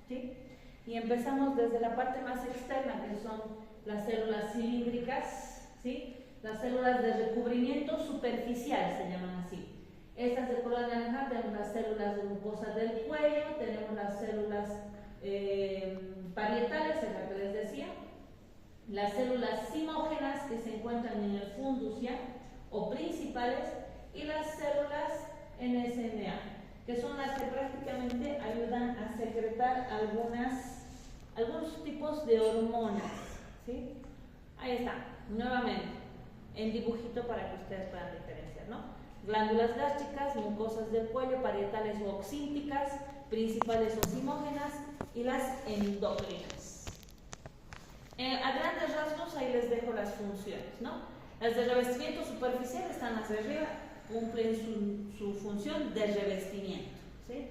¿sí? Y empezamos desde la parte más externa, que son las células cilíndricas, ¿sí? Las células de recubrimiento superficial se llaman así. Estas de color naranja tenemos las células de mucosa del cuello, tenemos las células parietales, es la que les decía, las células simógenas que se encuentran en el fundus ya, o principales, y las células NSNA, que son las que prácticamente ayudan a secretar algunos tipos de hormonas, ¿sí? Ahí está, nuevamente, en dibujito para que ustedes puedan diferenciar, ¿no? Glándulas gástricas, mucosas del cuello, parietales o oxínticas, principales o simógenas, y las endócrinas. A grandes rasgos ahí les dejo las funciones, ¿no? Las de revestimiento superficial están hacia arriba, cumplen su función de revestimiento, ¿sí?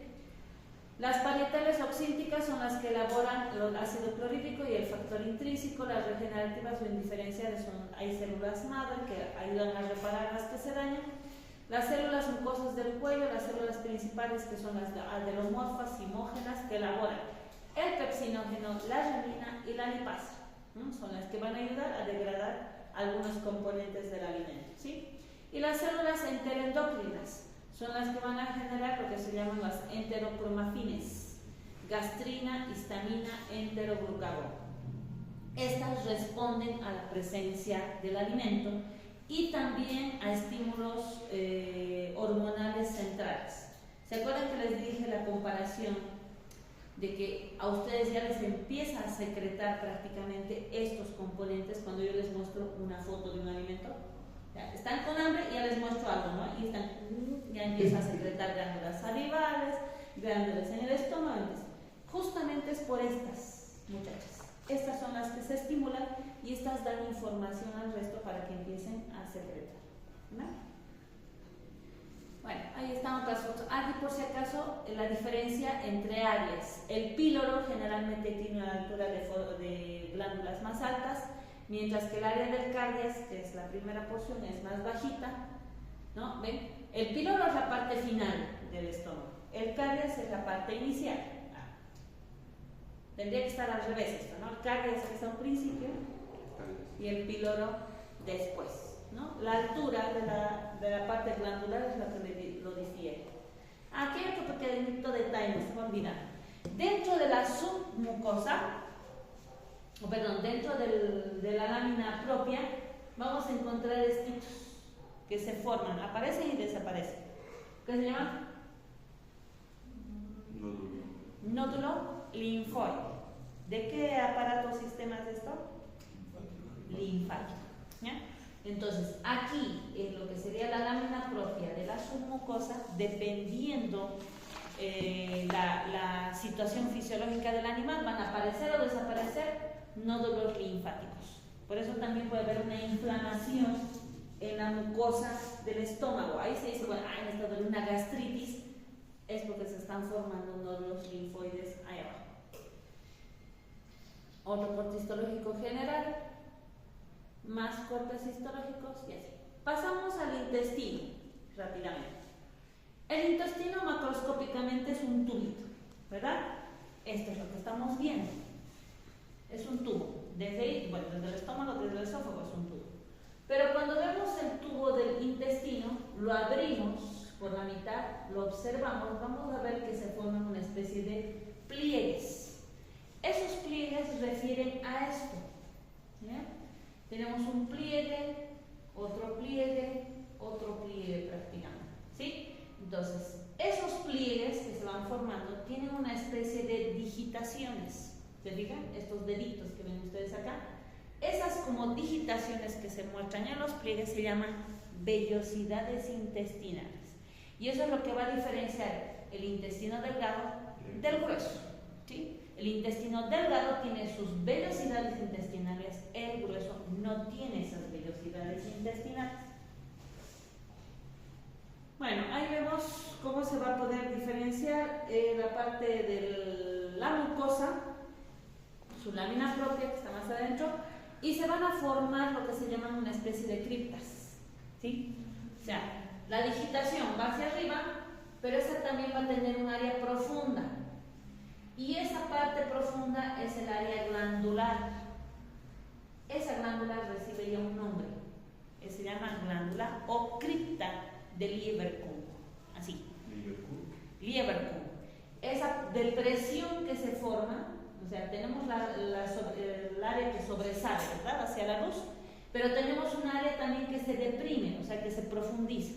Las parietales oxínticas son las que elaboran el ácido clorhídrico y el factor intrínseco. Las regenerativas o indiferenciales hay células madre que ayudan a reparar las que se dañan. Las células mucosas del cuello, las células principales que son las adelomorfas, simógenas, que elaboran el pepsinógeno, la renina y la lipasa, ¿no? Son las que van a ayudar a degradar algunos componentes del alimento, ¿sí? Y las células enteroendocrinas son las que van a generar lo que se llaman las enterocromafines, gastrina, histamina, enteroglucagón. Estas responden a la presencia del alimento y también a estímulos hormonales centrales. ¿Se acuerdan que les dije la comparación de que a ustedes ya les empieza a secretar prácticamente estos componentes cuando yo les muestro una foto de un alimento? Ya, están con hambre y ya les muestro algo, ¿no? Y ya empieza a secretar glándulas salivales, glándulas en el estómago. Entonces, justamente es por estas, muchachas. Estas son las que se estimulan y estas dan información al resto para que empiecen a secretar, ¿no? Bueno, ahí están otras fotos. Aquí, por si acaso, la diferencia entre áreas. El píloro generalmente tiene una altura de glándulas más altas, mientras que el área del cardias, que es la primera porción, es más bajita, ¿no? ¿Ven? El píloro es la parte final del estómago, el cardias es la parte inicial. Tendría que estar al revés esto, ¿no? El cardias es al principio y el píloro después, ¿no? La altura de la parte glandular es la que lo difiere. Aquí hay otro pequeñito detalle, no se me olvida. Dentro de la submucosa, dentro de la lámina propia, vamos a encontrar estitos que se forman, aparecen y desaparecen. ¿Qué se llama? Nódulo linfoide. ¿De qué aparato o sistema es esto? Linfático. ¿Ya? Entonces, aquí, en lo que sería la lámina propia de la submucosa, dependiendo la situación fisiológica del animal, van a aparecer o desaparecer nódulos linfáticos. Por eso también puede haber una inflamación en la mucosa del estómago. Ahí se dice, bueno, me está dando una gastritis, es porque se están formando nódulos linfoides ahí abajo. Otro corte histológico general, más cortes histológicos y así. Pasamos al intestino, rápidamente. El intestino macroscópicamente es un tubito, ¿verdad? Esto es lo que estamos viendo. Es un tubo. Desde el estómago, desde el esófago es un tubo. Pero cuando vemos el tubo del intestino, lo abrimos por la mitad, lo observamos, vamos a ver que se forman una especie de pliegues. Esos pliegues refieren a esto, ¿ya? Tenemos un pliegue, otro pliegue prácticamente, ¿sí? Entonces, esos pliegues que se van formando tienen una especie de digitaciones. ¿Se fijan? Estos deditos que ven ustedes acá. Esas como digitaciones que se muestran en los pliegues se llaman vellosidades intestinales. Y eso es lo que va a diferenciar el intestino delgado del grueso, ¿sí? El intestino delgado tiene sus vellosidades intestinales, el grueso no tiene esas vellosidades intestinales. Bueno, ahí vemos cómo se va a poder diferenciar la parte de la mucosa, su lámina propia que está más adentro, y se van a formar lo que se llaman una especie de criptas, ¿sí? O sea, la digitación va hacia arriba, pero esa también va a tener un área profunda. Y esa parte profunda es el área glandular. Esa glándula recibe ya un nombre. se llama glándula o cripta de Lieberkühn, así. Lieberkühn. Esa depresión que se forma, o sea, tenemos el área que sobresale, ¿verdad?, hacia la luz, pero tenemos un área también que se deprime, o sea, que se profundiza.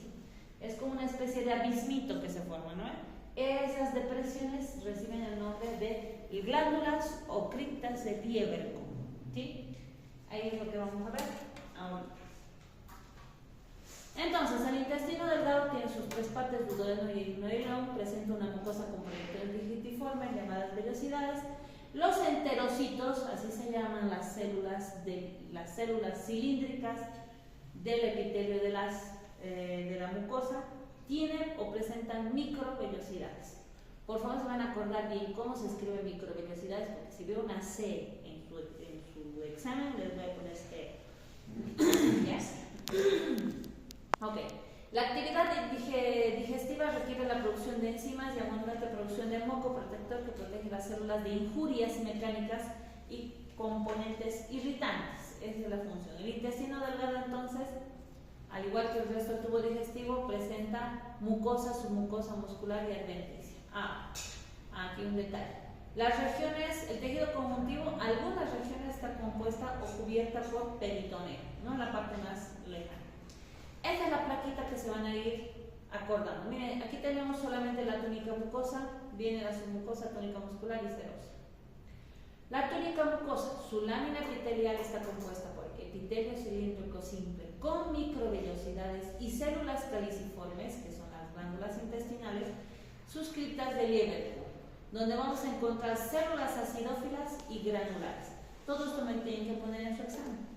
Es como una especie de abismito que se forma, ¿no? Esas depresiones reciben el nombre de glándulas o criptas de Lieberkühn, ¿sí? Ahí es lo que vamos a ver ahora. Entonces, el intestino delgado tiene sus tres partes, duodeno y inoilón, presenta una mucosa con proyecciones digitiformes llamadas vellosidades. Los enterocitos, así se llaman las células cilíndricas del epitelio de la mucosa, tienen o presentan microvellosidades. Por favor, se van a acordar bien cómo se escribe microvellosidades, porque si veo una C en su examen, les voy a poner C. Yes. Ok. La actividad digestiva requiere la producción de enzimas y abundante producción de moco protector que protege las células de injurias mecánicas y componentes irritantes. Esa es la función. El intestino delgado, entonces, al igual que el resto del tubo digestivo, presenta mucosa, submucosa muscular y adventicia. Aquí un detalle. Las regiones, el tejido conjuntivo, algunas regiones está compuesta o cubierta por peritoneo, ¿no? La parte más lejana. Esta es la plaquita que se van a ir acordando. Miren, aquí tenemos solamente la túnica mucosa, viene la submucosa, túnica muscular y serosa. La túnica mucosa, su lámina epitelial está compuesta por epitelio cilíndrico simple con microvellosidades y células caliciformes, que son las glándulas intestinales, suscriptas de Lieberkühn, donde vamos a encontrar células acidófilas y granulares. Todo esto me tienen que poner en su examen.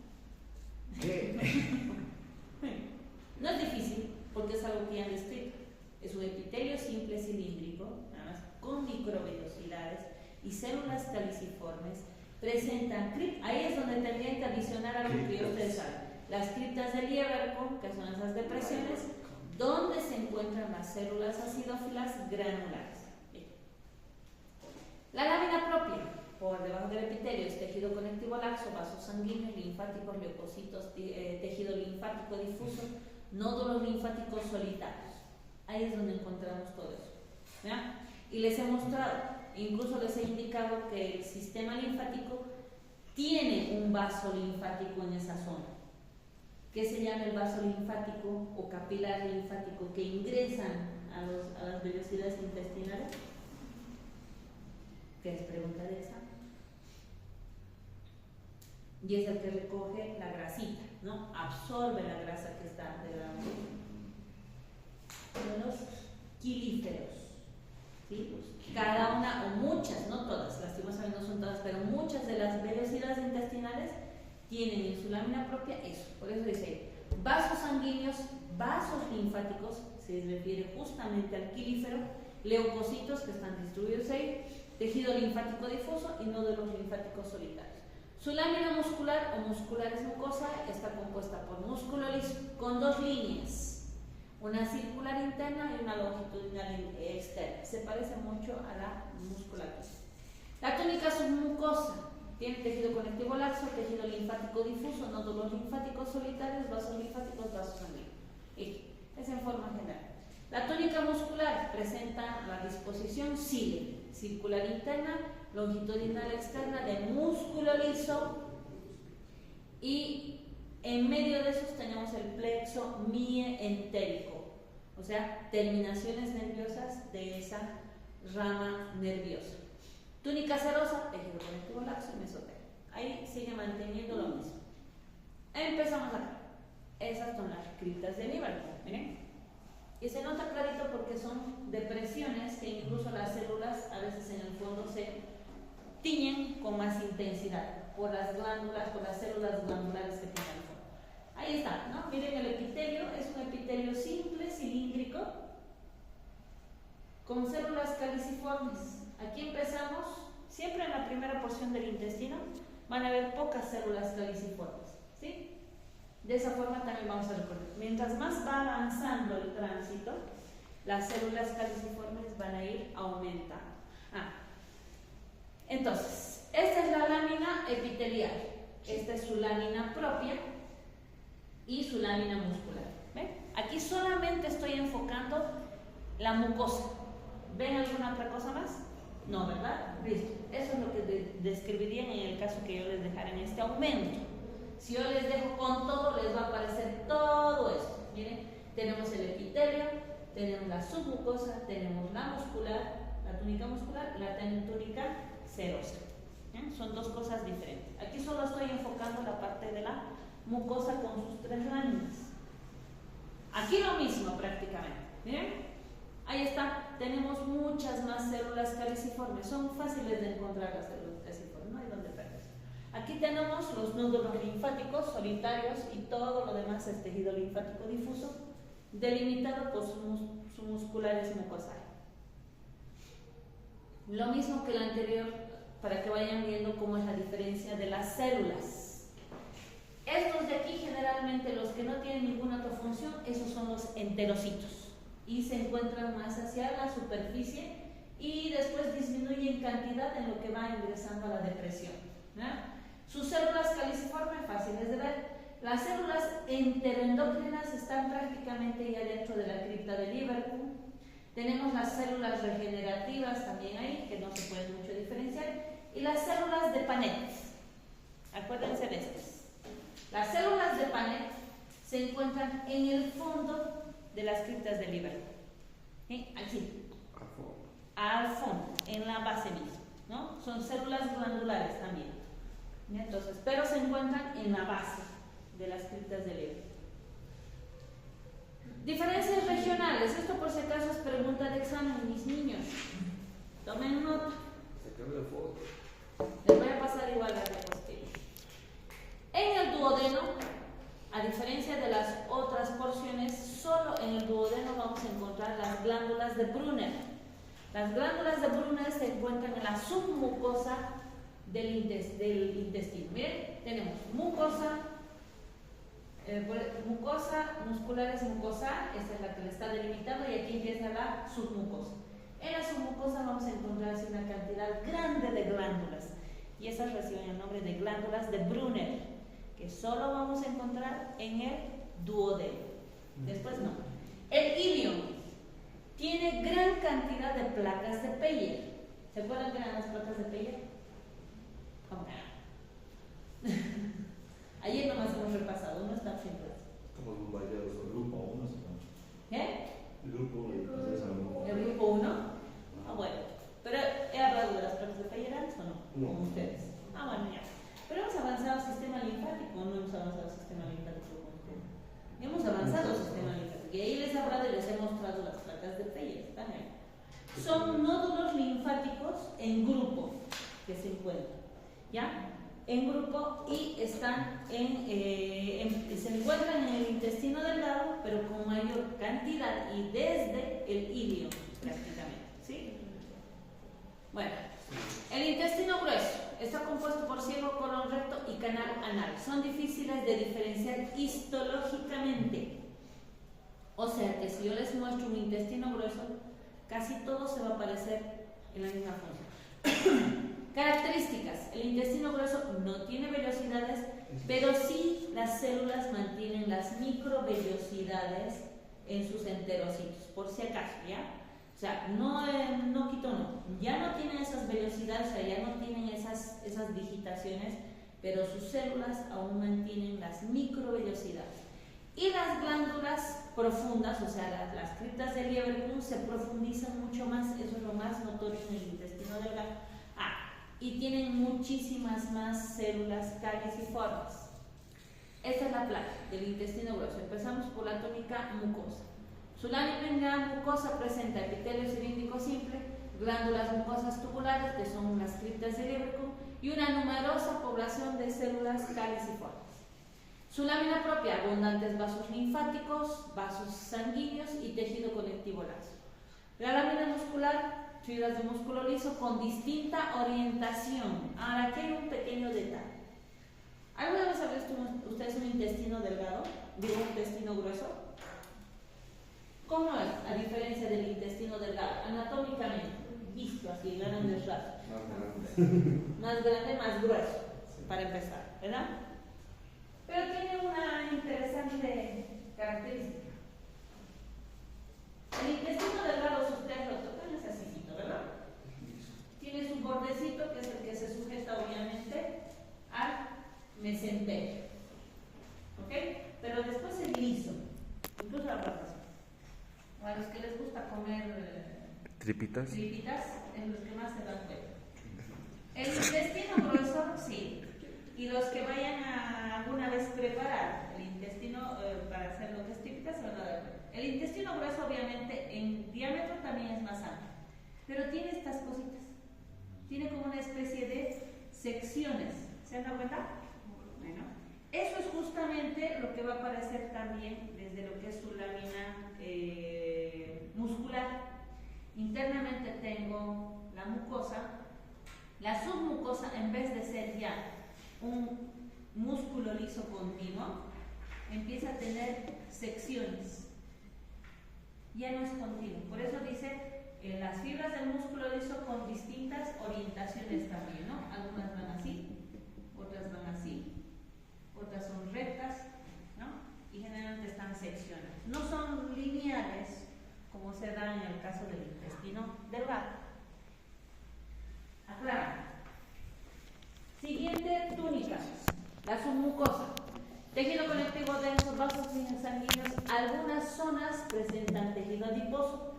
No es difícil, porque es algo que ya han descrito. Es un epitelio simple cilíndrico, nada más, con microvellosidades y células caliciformes. Presentan criptas, ahí es donde tendrían que adicionar algo que ustedes saben. Las criptas de Lieberkühn, que son esas depresiones, donde se encuentran las células acidófilas granulares. Bien. La lámina propia, por debajo del epitelio, es tejido conectivo laxo, vasos sanguíneos, linfáticos, leucocitos, tejido linfático difuso, nódulos linfáticos solitarios. Ahí es donde encontramos todo eso, ¿ya? Y les he mostrado, incluso les he indicado que el sistema linfático tiene un vaso linfático en esa zona. ¿Qué se llama el vaso linfático o capilar linfático que ingresan a las vellosidades intestinales? ¿Qué es pregunta de examen? Y es el que recoge la grasita, ¿no? Absorbe la grasa que está debajo de los quilíferos, ¿sí? Cada una, o muchas, no todas, lastimosamente no son todas, pero muchas de las vellosidades intestinales tienen en su lámina propia eso. Por eso dice vasos sanguíneos, vasos linfáticos, se refiere justamente al quilífero, leucocitos que están distribuidos ahí, tejido linfático difuso y nódulos linfáticos solitarios. Su lámina muscular o muscularis mucosa está compuesta por músculo liso con dos líneas, una circular interna y una longitudinal externa. Se parece mucho a la muscularis. La túnica submucosa tiene tejido conectivo laxo, tejido linfático difuso, nódulos linfáticos solitarios, vasos linfáticos, vasos sanguíneos. Y es en forma general. La túnica muscular presenta la disposición circular interna, longitudinal externa de músculo liso, y en medio de esos tenemos el plexo mientérico, o sea, terminaciones nerviosas de esa rama nerviosa. Túnica serosa, tejido conectivo laxo y mesotermo. Ahí sigue manteniendo lo mismo. Empezamos acá. Esas son las criptas de Lieberkühn, miren. Y se nota clarito porque son depresiones que incluso las células a veces en el fondo se tiñen con más intensidad por las glándulas, por las células glandulares que tienen el fondo. Ahí está, ¿no? Miren, el epitelio es un epitelio simple, cilíndrico, con células caliciformes. Aquí empezamos, siempre en la primera porción del intestino van a haber pocas células caliciformes, ¿sí? De esa forma también vamos a recordar. Mientras más va avanzando el tránsito, las células caliciformes van a ir aumentando. Entonces, esta es la lámina epitelial. Esta es su lámina propia. y su lámina muscular. ¿Ven? Aquí solamente estoy enfocando la mucosa. ¿Ven alguna otra cosa más? No, ¿verdad? Listo. Eso es lo que describirían en el caso que yo les dejara en este aumento. Si yo les dejo con todo, les va a aparecer todo esto. Miren, tenemos el epitelio, tenemos la submucosa, tenemos la muscular, la túnica muscular, la túnica serosa. Son dos cosas diferentes. Aquí solo estoy enfocando la parte de la mucosa con sus 3 láminas. Aquí lo mismo prácticamente. ¿Miren? Ahí está. Tenemos muchas más células caliciformes. Son fáciles de encontrar las células caliciformes. No hay donde perderse. Aquí tenemos los nódulos linfáticos solitarios y todo lo demás es tejido linfático difuso, delimitado por sus musculares mucosales. Lo mismo que el anterior, para que vayan viendo cómo es la diferencia de las células. Estos de aquí, generalmente los que no tienen ninguna otra función, esos son los enterocitos y se encuentran más hacia la superficie y después disminuyen cantidad en lo que va ingresando a la depresión, ¿no? Sus células caliciformes, fáciles de ver. Las células enteroendocrinas están prácticamente ya dentro de la cripta de Liverpool. Tenemos las células regenerativas también ahí, que no se pueden mucho diferenciar, y las células de Panet. Acuérdense de estas. Las células de Panet se encuentran en el fondo de las criptas de Liverpool. Así. Al fondo, en la base misma, ¿no? Son células glandulares también. Entonces, pero se encuentran en la base de las criptas de Liverpool. Diferencias regionales. Esto por si acaso es pregunta de examen, mis niños. Tomen nota. Sacarle foto. Les voy a pasar igual la diapositiva. En el duodeno, a diferencia de las otras porciones, solo en el duodeno vamos a encontrar las glándulas de Brunner. Las glándulas de Brunner se encuentran en la submucosa del intestino. Miren, tenemos mucosa, mucosa, musculares mucosa, esta es la que le está delimitando, y aquí empieza la submucosa. En la submucosa vamos a encontrar una cantidad grande de glándulas, y esas reciben el nombre de glándulas de Brunner, que solo vamos a encontrar en el duodeno. Después no. El ilion tiene gran cantidad de placas de Peyer. ¿Se acuerdan que eran las placas de Peyer? Ayer nomás hemos repasado, no están siempre. Estamos bombardeados con el grupo 1. ¿Qué? El grupo 1. ¿El grupo 1? Ah, bueno. Pero he hablado de las placas de Peyer antes o no? No. Con ustedes. Ah, bueno, ya. Pero hemos avanzado al sistema linfático, no hemos avanzado al sistema linfático con ustedes. Hemos avanzado al sistema linfático. Y ahí les he hablado y les he mostrado las placas de Peyer. Están ahí. Son nódulos linfáticos en grupo que se encuentran. ¿Ya? En grupo y están se encuentran en el intestino delgado, pero con mayor cantidad y desde el ilion prácticamente. ¿Sí? Bueno, el intestino grueso está compuesto por ciego, colon recto y canal anal. Son difíciles de diferenciar histológicamente. O sea que si yo les muestro un intestino grueso, casi todo se va a parecer en la misma función. Características. El intestino grueso no tiene vellosidades, pero sí las células mantienen las microvellosidades en sus enterocitos, por si acaso, ¿ya? O sea, no quito, no. Ya no tienen esas vellosidades, o sea, ya no tienen esas digitaciones, pero sus células aún mantienen las microvellosidades. Y las glándulas profundas, o sea, las criptas de Liverpool se profundizan mucho más, eso es lo más notorio en el intestino delgado. Y tienen muchísimas más células caliciformes. Esta es la placa del intestino grueso. Empezamos por la túnica mucosa. Su lámina mucosa presenta epitelio cilíndrico simple, glándulas mucosas tubulares, que son las criptas de Liverpool, y una numerosa población de células caliciformes. Su lámina propia, abundantes vasos linfáticos, vasos sanguíneos y tejido conectivo laso. La lámina muscular, fibras de músculo liso con distinta orientación. Ahora, aquí hay un pequeño detalle. ¿Alguna vez han visto ustedes un intestino delgado? Digo, un intestino grueso. ¿Cómo es a diferencia del intestino delgado? Anatómicamente, visto así, grandes rasgos. Más grande, más grueso, para empezar, ¿verdad? Pero pero tiene una interesante característica. El intestino delgado, si ustedes lo tocan, es así, ¿verdad? Tiene su bordecito, que es el que se sujeta obviamente al mesenterio. ¿Ok? Pero después es liso, incluso la palpación. O a los que les gusta comer Tripitas. es los que más se dan cuenta. El intestino grueso, sí. Y los que vayan a alguna vez preparar el intestino para hacer lo que es típica se van a dar cuenta. El intestino grueso, obviamente, en diámetro también es más amplio, pero tiene estas cositas. Tiene como una especie de secciones. ¿Se han dado cuenta? Bueno, eso es justamente lo que va a aparecer también desde lo que es su lámina muscular. Internamente tengo la mucosa. La submucosa, en vez de ser ya un músculo liso continuo, empieza a tener secciones. Ya no es continuo. Por eso dice las fibras del músculo liso con distintas orientaciones también, ¿no? Algunas van así, otras van así, otras son rectas, ¿no? Y generalmente están seccionadas. No son lineales, como se da en el caso del intestino delgado. Aclara. Siguiente, túnica, la submucosa. Tejido conectivo denso, vasos sanguíneos. Algunas zonas presentan tejido adiposo.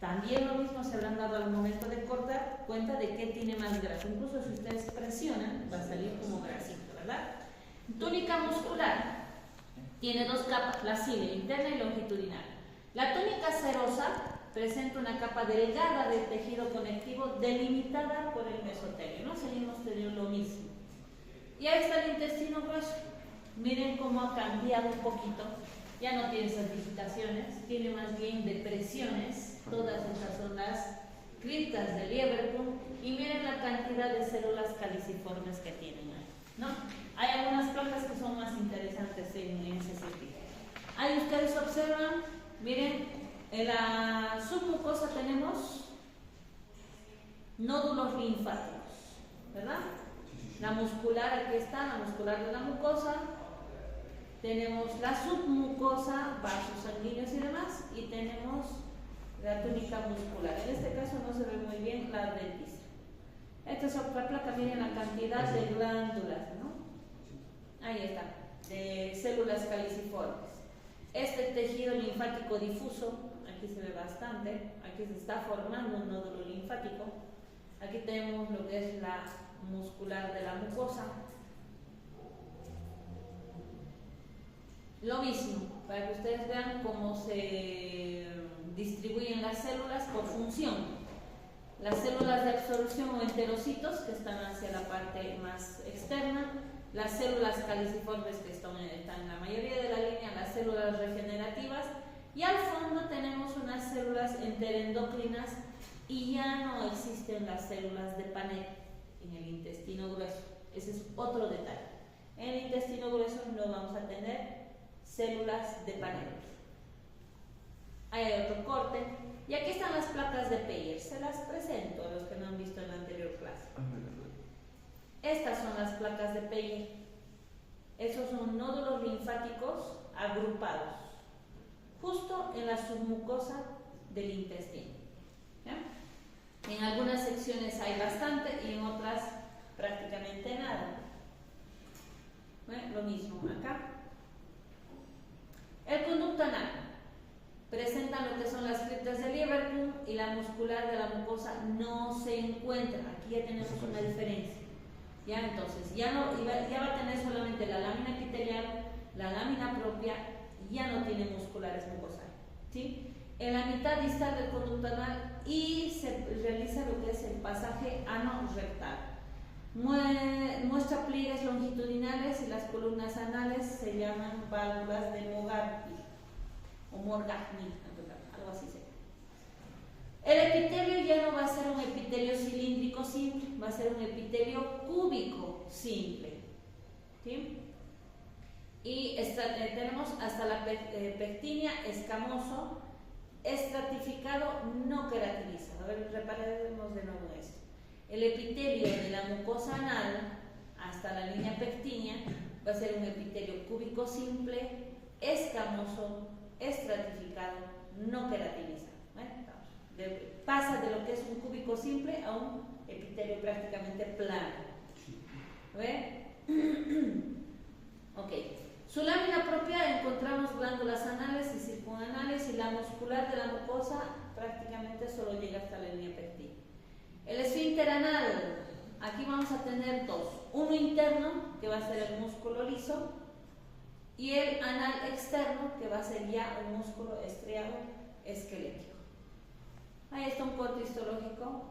También lo mismo se habrán dado al momento de cortar cuenta de que tiene más grasa. Incluso si ustedes presionan, va a salir como grasito, ¿verdad? Túnica muscular. Tiene dos capas, la ciliar, interna y longitudinal. La túnica serosa presenta una capa delgada de tejido conectivo delimitada por el mesotelio, ¿no? Seguimos teniendo lo mismo. Y ahí está el intestino grueso. Miren cómo ha cambiado un poquito. Ya no tiene esas digitaciones, tiene más bien depresiones. Todas estas son las criptas de Lieberkühn. Y miren la cantidad de células caliciformes que tienen ahí, ¿no? Hay algunas placas que son más interesantes en ese sentido. Ahí ustedes observan, miren, en la submucosa tenemos nódulos linfáticos, ¿verdad? La muscular, aquí está, la muscular de la mucosa. Tenemos la submucosa, vasos sanguíneos y demás. Y tenemos la túnica muscular. En este caso no se ve muy bien la adventicia. Esta es otra placa, miren la cantidad de glándulas, ¿no? Ahí está, de células caliciformes. Este tejido linfático difuso, aquí se ve bastante, aquí se está formando un nódulo linfático. Aquí tenemos lo que es la muscular de la mucosa. Lo mismo, para que ustedes vean cómo se distribuyen las células por función. Las células de absorción o enterocitos, que están hacia la parte más externa. Las células caliciformes, que están en la mayoría de la línea, las células regenerativas. Y al fondo tenemos unas células enteroendocrinas y ya no existen las células de Paneth en el intestino grueso. Ese es otro detalle. En el intestino grueso no vamos a tener células de Paneth. Ahí hay otro corte. Y aquí están las placas de Peyer. Se las presento a los que no han visto en la anterior clase. Estas son las placas de Peyer. Esos son nódulos linfáticos agrupados justo en la submucosa del intestino. ¿Ya? En algunas secciones hay bastante y en otras prácticamente nada. Lo mismo acá. El conducto anal presenta lo que son las criptas de Lieberkühn y la muscular de la mucosa no se encuentra. Aquí ya tenemos una diferencia. Ya entonces, ya va a tener solamente la lámina epitelial, la lámina propia, ya no tiene musculares mucosales, ¿sí? En la mitad distal del conducto anal y se realiza lo que es el pasaje ano-rectal. Muestra pliegues longitudinales y las columnas anales se llaman válvulas de Morgagni o Morgagni, algo así se llama. El epitelio ya no va a ser un epitelio cilíndrico simple, va a ser un epitelio cúbico simple, ¿sí? Y tenemos hasta la pectinia escamoso, estratificado, no queratinizado. A ver, reparemos de nuevo esto. El epitelio de la mucosa anal hasta la línea pectínea va a ser un epitelio cúbico simple, escamoso, estratificado, no queratinizado. Pasa de lo que es un cúbico simple a un epitelio prácticamente plano. ¿Ve? Ok. Su lámina propia encontramos glándulas anales y circunanales, y la muscular de la mucosa prácticamente solo llega hasta la línea pectil. El esfínter anal, aquí vamos a tener dos: uno interno, que va a ser el músculo liso, y el anal externo, que va a ser ya un músculo estriado esquelético. Ahí está un corte histológico.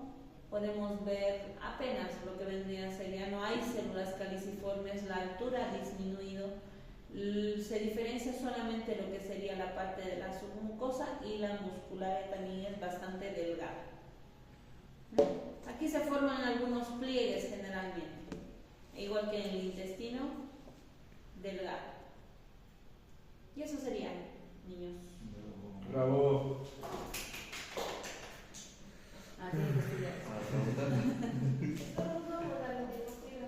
Podemos ver apenas lo que vendría a ser, ya no hay células caliciformes, la altura ha disminuido, se diferencia solamente lo que sería la parte de la submucosa, y la muscular también es bastante delgada. Aquí se forman algunos pliegues generalmente, igual que en el intestino delgado. Y eso sería, niños. Bravo. Así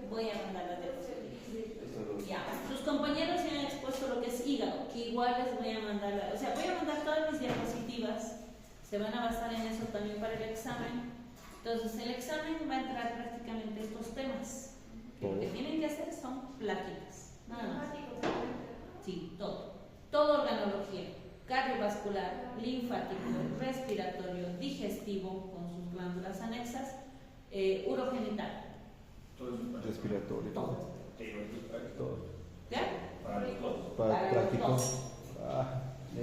voy a mandar la diapositiva. Ya, sus compañeros ya han expuesto lo que es hígado, que igual les voy a mandar, o sea, voy a mandar todas mis diapositivas, se van a basar en eso también para el examen. Entonces, el examen va a entrar prácticamente estos temas. Lo que tienen que hacer son plaquitas, nada más. Sí, todo. Todo organología, cardiovascular, linfático, respiratorio, digestivo, con sus glándulas anexas, urogenital. Respiratorio. Todo. Todo. ¿Ya? Para los dos. Para práctico. los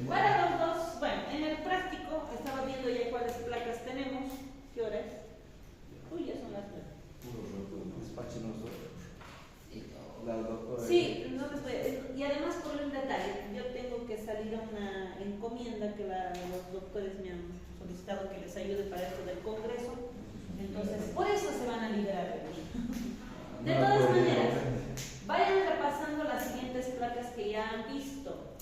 Para los dos, bueno, en el práctico estaba viendo ya cuáles placas tenemos. ¿Qué hora es? Uy, ya son las 9. Despáchenos. La doctora. Sí, no les voy y además por un detalle, yo tengo que salir a una encomienda que los doctores me han solicitado que les ayude para esto del congreso, entonces por eso se van a liberar de mí. De todas maneras, vayan repasando las siguientes placas que ya han visto.